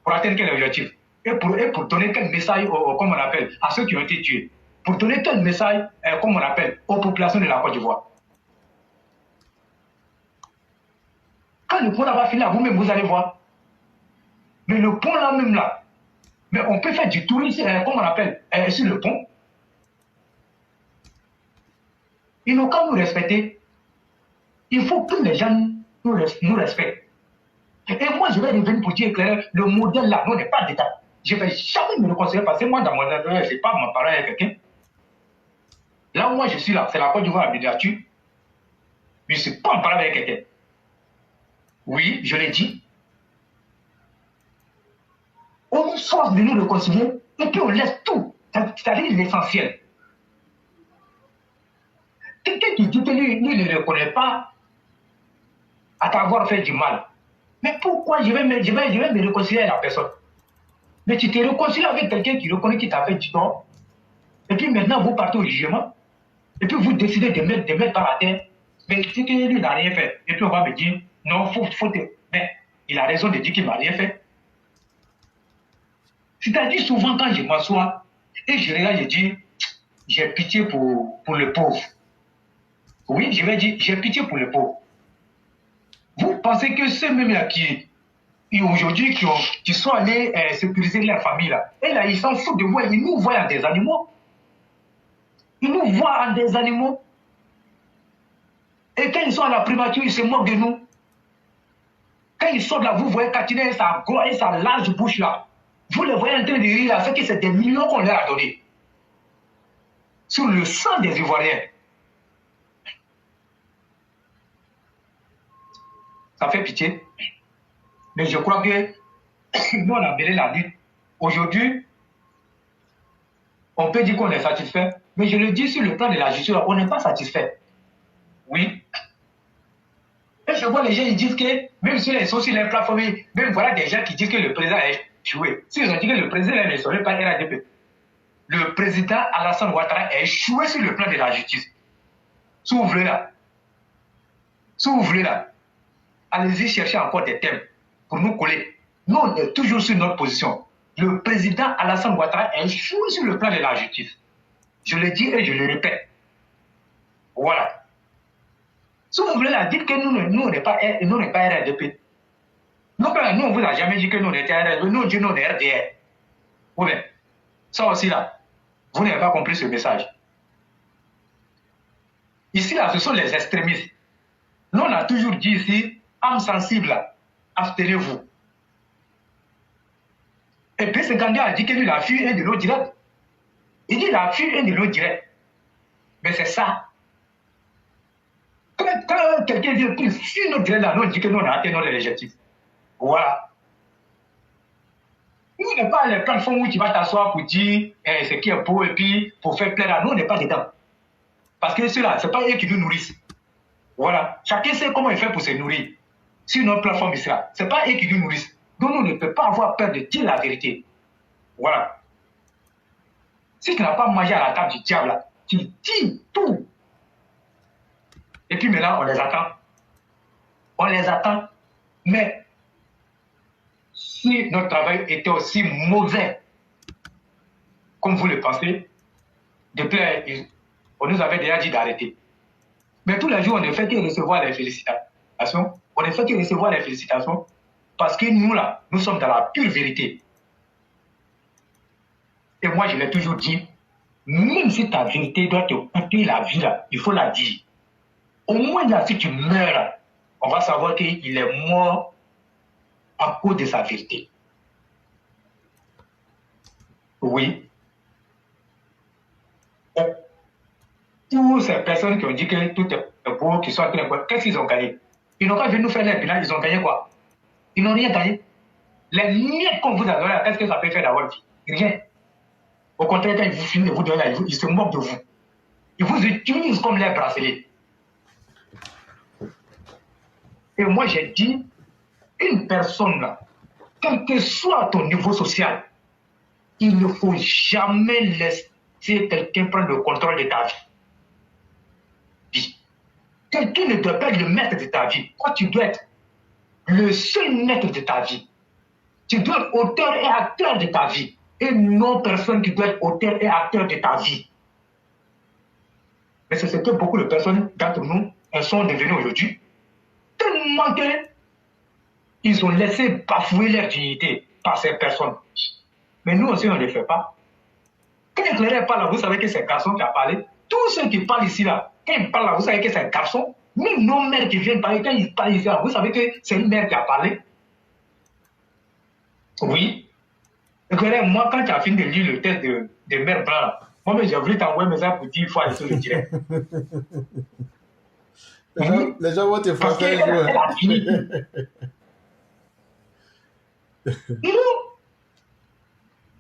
Pour atteindre quel objectif? Et pour donner quel message, comme on appelle, à ceux qui ont été tués. Pour donner quel message, comme on appelle, aux populations de la Côte d'Ivoire. Quand le pont là va finir, vous-même, vous allez voir. Mais le pont là même là, mais on peut faire du tourisme, comme on appelle, sur le pont. Ils n'ont qu'à nous respecter. Il faut que les gens nous respectent. Et moi, je vais revenir pour dire clair, le modèle là, n'est pas d'état. Je ne vais jamais me le considérer parce que moi, dans mon endroit, je n'ai pas m'en parler avec quelqu'un. Là où moi je suis là, c'est la Côte d'Ivoire en miniature. Je ne suis pas en parler avec quelqu'un. Oui, je l'ai dit. On nous force de nous réconcilier et puis on laisse tout. C'est-à-dire l'essentiel. Quelqu'un qui dit que lui ne reconnaît pas à t'avoir fait du mal. Mais pourquoi je vais me réconcilier avec la personne? Mais tu te réconcilies avec quelqu'un qui reconnaît qu'il t'a fait du tort. Et puis maintenant, vous partez au jugement. Et puis vous décidez de mettre par la terre. Mais si lui n'a rien fait. Et puis on va me dire, non, faut mais il a raison de dire qu'il ne m'a rien fait. C'est-à-dire souvent quand je m'assois et je regarde, je dis, j'ai pitié pour le pauvre. Oui, je vais dire, j'ai pitié pour le pauvre. Vous pensez que ceux mêmes là qui aujourd'hui qui sont allés sécuriser leur famille là, et là ils s'en foutent de moi, ils nous voient en des animaux. Ils nous voient en des animaux. Et quand ils sont à la primature, ils se moquent de nous. Quand ils sortent là, vous voyez Katiné et sa large bouche là. Vous les voyez en train de rire là, c'est que c'est des millions qu'on leur a donné. Sur le sang des Ivoiriens. Ça fait pitié. Mais je crois que nous, on a mêlé la lutte. Aujourd'hui, on peut dire qu'on est satisfait, mais je le dis sur le plan de la justice, on n'est pas satisfait. Oui. Et je vois les gens, ils disent que, même sur les plateformes, même voilà des gens qui disent que le président est échoué. S'ils ont dit que le président ne serait pas RADP, le président Alassane Ouattara est échoué sur le plan de la justice. Si vous voulez là, allez-y chercher encore des thèmes pour nous coller. Nous, on est toujours sur notre position. Le président Alassane Ouattara est échoué sur le plan de la justice. Je le dis et je le répète. Voilà. Si vous voulez la dire que nous, on n'est pas RDP. Nous, on ne vous a jamais dit que nous, on était RDP. Nous, on dit nous, on est RDR. Oui, bien. Ça aussi, là, vous n'avez pas compris ce message. Ici, là, ce sont les extrémistes. Nous, on a toujours dit ici, âme sensible, abstenez-vous. Et puis, ce candidat a dit que lui, la fille est de l'eau directe. Il dit la fille est de l'eau directe. Mais c'est ça. Quand quelqu'un dit, si nous direct là, nous dit que nous on a atteint notre objectif. Voilà. Nous n'est pas les plateformes où tu vas t'asseoir pour dire ce qui est beau et puis pour faire plaisir à nous, on n'est pas dedans. Parce que ceux-là, ce n'est pas eux qui nous nourrissent. Voilà. Chacun sait comment il fait pour se nourrir. Sur notre plateforme ici là, ce n'est pas eux qui nous nourrissent. Donc nous ne pouvons pas avoir peur de dire la vérité. Voilà. Si tu n'as pas mangé à la table du diable, là, tu dis tout. Et puis maintenant, on les attend. On les attend. Mais si notre travail était aussi mauvais, comme vous le pensez, depuis, on nous avait déjà dit d'arrêter. Mais tous les jours, on ne fait que recevoir les félicitations. On ne fait que recevoir les félicitations parce que nous, là, nous sommes dans la pure vérité. Et moi, je l'ai toujours dit, même si ta vérité doit te coûter la vie, là, il faut la dire. Au moins, là, si tu meurs, là, on va savoir qu'il est mort à cause de sa vérité. Oui. Toutes ces personnes qui ont dit que tout est beau, qui sont en train de... Qu'est-ce qu'ils ont gagné? Ils n'ont pas venu nous faire les bilans, ils ont gagné quoi? Ils n'ont rien gagné. Les miettes qu'on vous a donné, qu'est-ce que ça peut faire d'avoir vie? Rien. Au contraire, quand ils vous filment, vous donnent là, ils se moquent de vous. Ils vous utilisent comme les bracelets. Et moi, j'ai dit, une personne là, quel que soit ton niveau social, il ne faut jamais laisser quelqu'un prendre le contrôle de ta vie. Quelqu'un ne doit pas être le maître de ta vie. Toi, tu dois être le seul maître de ta vie. Tu dois être auteur et acteur de ta vie. Et non personne qui doit être auteur et acteur de ta vie. Mais c'est ce que beaucoup de personnes d'entre nous sont devenues aujourd'hui. Tellement qu'ils ont laissé bafouer leur dignité par ces personnes. Mais nous aussi, on ne le fait pas. Quand Éclaireur parle là, vous savez que c'est un garçon qui a parlé. Tous ceux qui parlent ici là, quand ils parlent là, vous savez que c'est un garçon. Même nos mères qui viennent parler, quand ils parlent ici là, vous savez que c'est une mère qui a parlé. Oui. Éclaireur, moi, quand tu as fini de lire le texte de Mère Blanc, moi, j'ai voulu t'envoyer un message pour dire il faut aller sur le direct. Les gens vont te faire un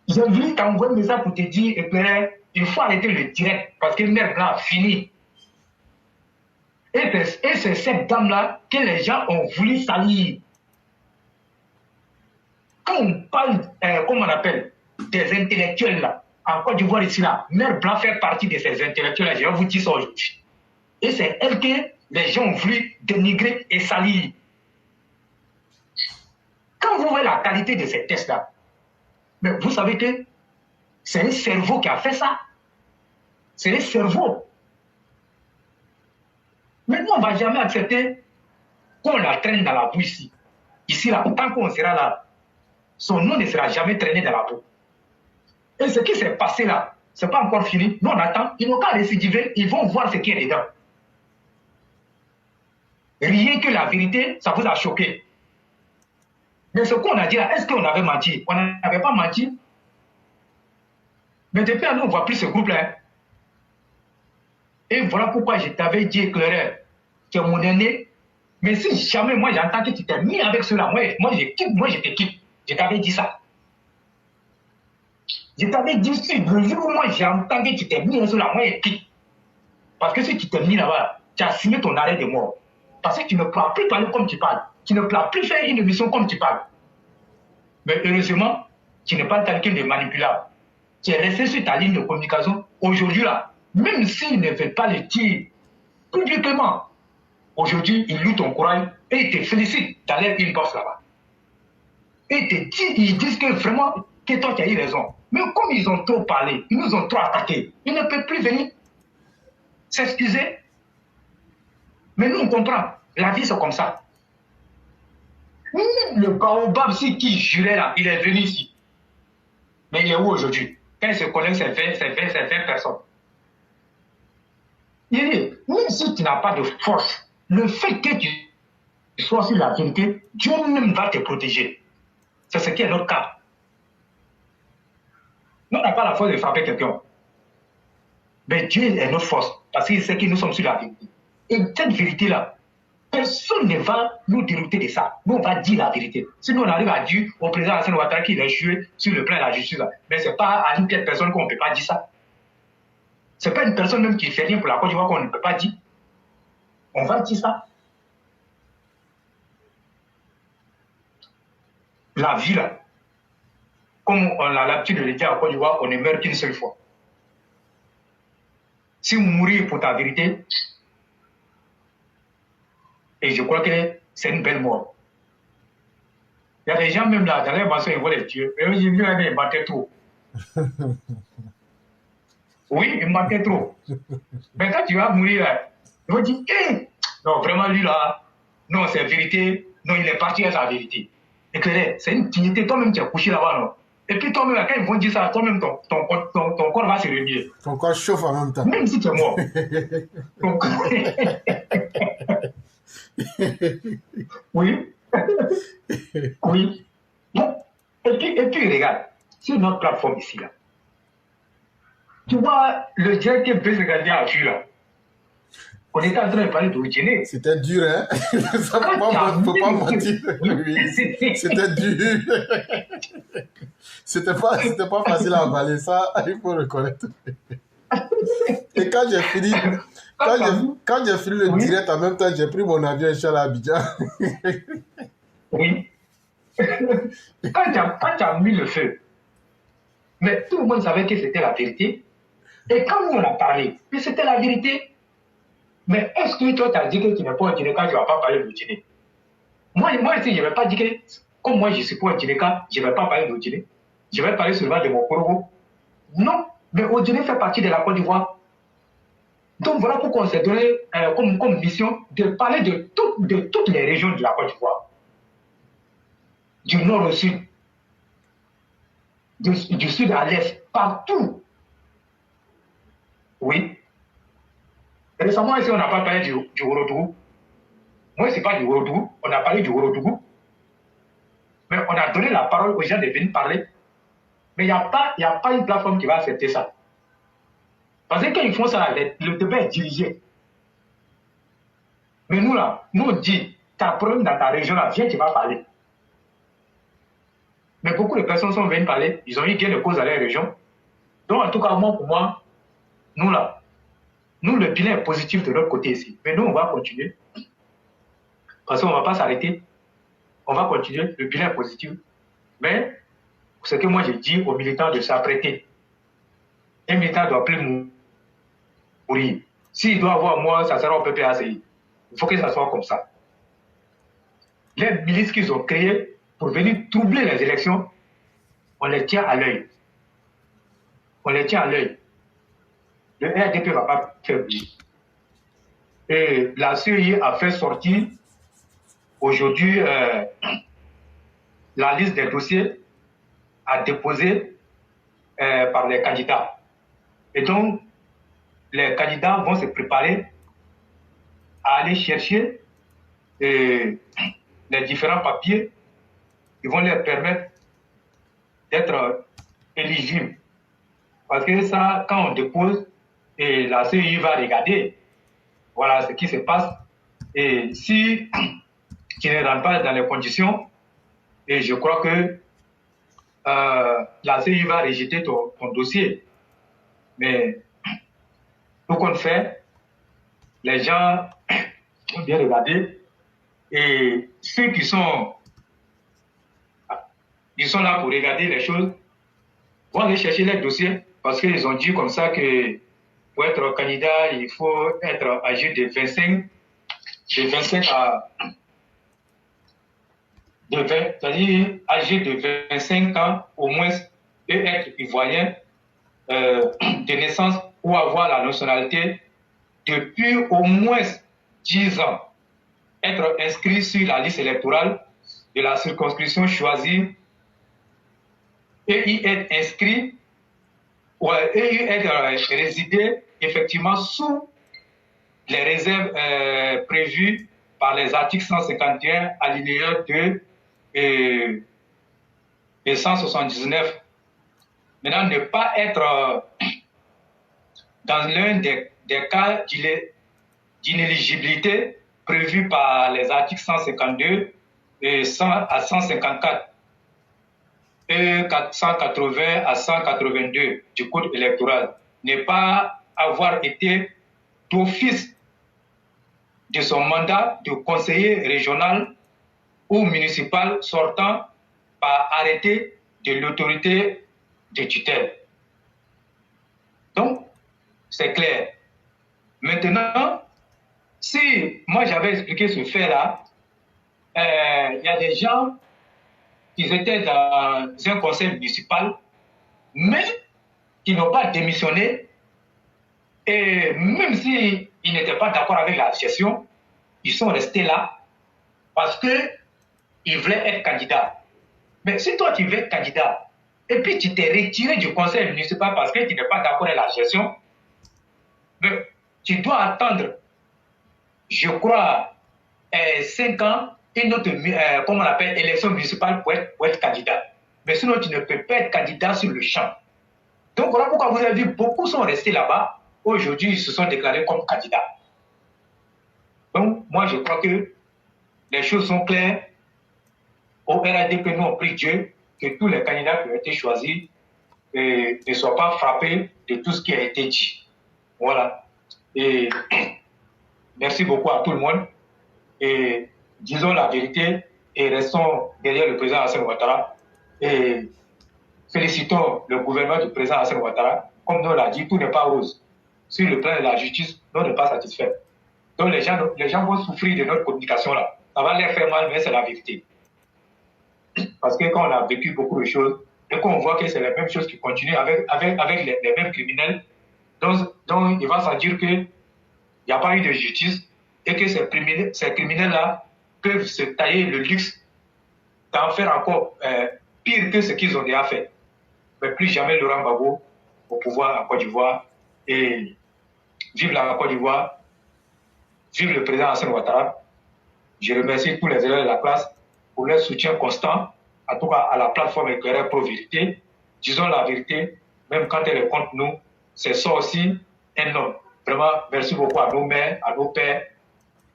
J'ai voulu t'envoyer un message pour te dire, Éclaireur, il faut arrêter le direct parce que Mère Blanc a fini. Et c'est cette dame-là que les gens ont voulu salir. Quand on parle, comment on appelle, des intellectuels là, en Côte d'Ivoire ici là, Mère Blanc fait partie de ces intellectuels là, je vais vous dire ça aujourd'hui. Et c'est elle que les gens ont voulu dénigrer et salir. Quand vous voyez la qualité de ces tests là, mais vous savez que c'est un cerveau qui a fait ça. C'est un cerveau. Mais nous, on ne va jamais accepter qu'on la traîne dans la boue ici. Ici, là, tant qu'on sera là, son nom ne sera jamais traîné dans la boue. Et ce qui s'est passé là, ce n'est pas encore fini. Nous, on attend. Ils n'ont qu'à récidiver. Ils vont voir ce qui est dedans. Rien que la vérité, ça vous a choqué. Mais ce qu'on a dit là, est-ce qu'on avait menti? On n'avait pas menti. Mais depuis là, nous, on ne voit plus ce groupe-là. Et voilà pourquoi je t'avais dit, Éclaireur, tu es mon aîné. Mais si jamais moi j'entends que tu t'es mis avec cela, moi je te quitte. Je t'avais dit ça. Je t'avais dit, si le jour où moi j'entends que tu t'es mis avec cela, moi je te quitte. Parce que si tu t'es mis là-bas, tu as signé ton arrêt de mort. Parce que tu ne pourras plus parler comme tu parles. Tu ne pourras plus faire une émission comme tu parles. Mais heureusement, tu n'es pas quelqu'un de manipulable. Tu es resté sur ta ligne de communication. Aujourd'hui là, même s'ils ne veulent pas le dire publiquement, aujourd'hui, ils louent ton courage et ils te félicitent d'aller une bosse là-bas. Et ils disent que vraiment, que toi tu as eu raison. Mais comme ils ont trop parlé, ils nous ont trop attaqués, ils ne peuvent plus venir s'excuser. Mais nous, on comprend. La vie, c'est comme ça. Même le baobab qui jurait là, il est venu ici. Mais il est où aujourd'hui? Quand il se connaît, c'est 20 personnes. Il dit, même si tu n'as pas de force, le fait que tu sois sur la vérité, Dieu même va te protéger. C'est ce qui est notre cas. Nous, on n'a pas la force de frapper quelqu'un. Mais Dieu est notre force, parce qu'il sait que nous sommes sur la vérité. Et cette vérité-là, personne ne va nous dérouter de ça. Nous, on va dire la vérité. Si nous, on arrive à dire au président Hassan Ouattara qu'il a échoué sur le plan de la justice, mais ce n'est pas à une telle personne qu'on ne peut pas dire ça. Ce n'est pas une personne même qui fait rien pour la Côte d'Ivoire qu'on ne peut pas dire. On va dire ça. La vie, là, comme on a l'habitude de le dire à Côte d'Ivoire, on ne meurt qu'une seule fois. Si vous mourrez pour ta vérité, et je crois que c'est une belle mort. Il y a des gens même là, dans les maçons, ils vont les tuer. Et j'ai vu un, il mentait trop. Oui, il mentait trop. Mais quand tu vas mourir, ils vont dire, hé, non, vraiment lui là, non, c'est vérité, non, il est parti à sa vérité. Et que c'est une dignité, toi-même tu es couché là-bas, non. Et puis toi-même, quand ils vont dire ça, toi-même, ton corps va se réveiller. Ton corps chauffe en même temps. Même si tu es mort. Donc, oui. Oui. Bon. Et puis, regarde, sur notre plateforme ici, là, tu vois, le directeur Bezregadia a vu, là. On était en train de parler d'origine. C'était dur, hein? Ça ne peut pas mentir. Oui, c'était dur. C'était pas facile à avaler, ça, il faut reconnaître. Et quand j'ai fini, le direct, en même temps, j'ai pris mon avion chez Abidjan. Oui. Quand tu as mis le feu, mais tout le monde savait que c'était la vérité. Et quand nous on a parlé, que c'était la vérité. Mais est-ce que toi, tu as dit que tu n'es pas un Djinéka, tu ne vas pas parler de Djiné? Moi ici, je ne vais pas dire que, comme moi, je suis pas un Djinéka, je ne vais pas parler de Djiné. Je vais parler seulement de mon Korogo. Non, mais Djiné fait partie de la Côte d'Ivoire. Donc voilà pourquoi on s'est donné comme mission de parler de toutes les régions de la Côte d'Ivoire. Du nord au sud, du sud à l'est, partout. Oui. Récemment, ici, on n'a pas parlé du Worodougou. Moi, ce n'est pas du Worodougou. On a parlé du Worodougou. Mais on a donné la parole aux gens de venir parler. Mais il n'y a pas une plateforme qui va accepter ça. Parce que quand ils font ça, le débat est dirigé. Mais nous, là, nous, on dit, tu as un problème dans ta région, là, viens, tu vas parler. Mais beaucoup de personnes sont venues parler. Ils ont eu gain de cause à leur région. Donc, en tout cas, pour moi, nous, là, nous, le bilan est positif de notre côté ici. Mais nous, on va continuer. Parce qu'on ne va pas s'arrêter. On va continuer. Le bilan est positif. Mais, ce que moi, j'ai dit aux militants de s'apprêter. Un militant doit plus mourir. S'il doit avoir moi, ça sera au PPACI. Il faut que ça soit comme ça. Les milices qu'ils ont créées pour venir troubler les élections, on les tient à l'œil. On les tient à l'œil. Le RDP ne va pas faire bouger. Et la CEI a fait sortir aujourd'hui la liste des dossiers à déposer par les candidats. Et donc, les candidats vont se préparer à aller chercher les différents papiers qui vont leur permettre d'être éligibles. Parce que ça, quand on dépose, et la CEI va regarder, voilà ce qui se passe. Et si tu ne rentres pas dans les conditions, et je crois que la CEI va rejeter ton dossier. Mais tout compte fait, les gens ont bien regardé. Et ceux qui sont là pour regarder les choses vont aller chercher les dossiers parce qu'ils ont dit comme ça que pour être candidat, il faut être âgé de 25 à 20, c'est-à-dire âgé de 25 ans au moins et être ivoirien de naissance ou avoir la nationalité depuis au moins 10 ans. Être inscrit sur la liste électorale de la circonscription choisie et y être inscrit et y être résidé effectivement sous les réserves prévues par les articles 151 alinéa 2 et 179. Maintenant, dans l'un des cas d'inéligibilité prévus par les articles 152 et 100 à 154 et 180 à 182 du Code électoral, n'est pas avoir été d'office de son mandat de conseiller régional ou municipal sortant par arrêté de l'autorité de tutelle. Donc, c'est clair. Maintenant, si moi j'avais expliqué ce fait-là, il y a des gens qui étaient dans un conseil municipal, mais qui n'ont pas démissionné. Et même s'ils n'étaient pas d'accord avec la gestion, ils sont restés là parce qu'ils voulaient être candidats. Mais si toi tu veux être candidat, et puis tu t'es retiré du conseil municipal parce que tu n'es pas d'accord avec la gestion, mais tu dois attendre, je crois, 5 ans, une autre, comment on appelle, élection municipale pour être candidat. Mais sinon, tu ne peux pas être candidat sur le champ. Donc voilà pourquoi vous avez vu, beaucoup sont restés là-bas. Aujourd'hui, ils se sont déclarés comme candidats. Donc, moi, je crois que les choses sont claires. Au RADP, nous, on prie Dieu que tous les candidats qui ont été choisis ne soient pas frappés de tout ce qui a été dit. Voilà. Et merci beaucoup à tout le monde. Et disons la vérité et restons derrière le président Hassan Ouattara. Et félicitons le gouvernement du président Hassan Ouattara. Comme nous l'a dit, tout n'est pas rose. Sur le plan de la justice, nous n'est pas satisfaits. Donc les gens vont souffrir de notre communication là. Ça va leur faire mal, mais c'est la vérité. Parce que quand on a vécu beaucoup de choses, et qu'on voit que c'est les mêmes choses qui continuent avec les mêmes criminels, donc il va s'en dire qu'il n'y a pas eu de justice et que ces criminels-là peuvent se tailler le luxe d'en faire encore pire que ce qu'ils ont déjà fait. Mais plus jamais Laurent Gbagbo au pouvoir en Côte d'Ivoire. Et vive la Côte d'Ivoire, vive le président Hassan Ouattara. Je remercie tous les élèves de la classe pour leur soutien constant, en tout cas à la plateforme Éclaireur Pro Vérité. Disons la vérité, même quand elle est contre nous, c'est ça aussi un homme. Vraiment, merci beaucoup à nos mères, à nos pères,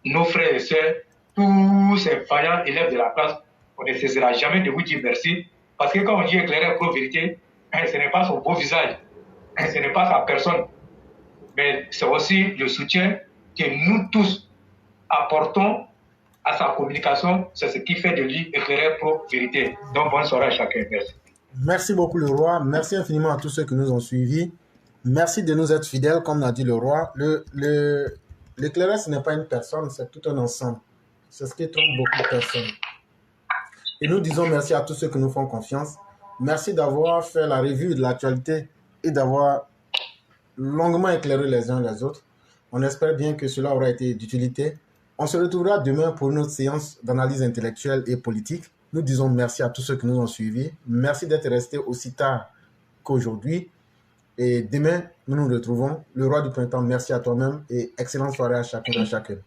nos frères et sœurs, tous ces vaillants élèves de la classe. On ne cessera jamais de vous dire merci, parce que quand on dit Éclaireur Pro Vérité, ce n'est pas son beau visage, ce n'est pas sa personne, mais c'est aussi le soutien que nous tous apportons à sa communication. C'est ce qui fait de lui Éclaireur Pro Vérité. Donc, bonne soirée à chacun. Merci. Merci beaucoup le roi. Merci infiniment à tous ceux qui nous ont suivis. Merci de nous être fidèles, comme l'a dit le roi. L'éclaireur, ce n'est pas une personne, c'est tout un ensemble. C'est ce qui trompe beaucoup de personnes. Et nous disons merci à tous ceux qui nous font confiance. Merci d'avoir fait la revue de l'actualité et d'avoir longuement éclairé les uns les autres. On espère bien que cela aura été d'utilité. On se retrouvera demain pour une autre séance d'analyse intellectuelle et politique. Nous disons merci à tous ceux qui nous ont suivis. Merci d'être restés aussi tard qu'aujourd'hui. Et demain, nous nous retrouvons. Le roi du printemps, merci à toi-même et excellente soirée à chacun et à chacune.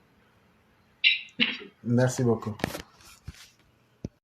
Merci beaucoup.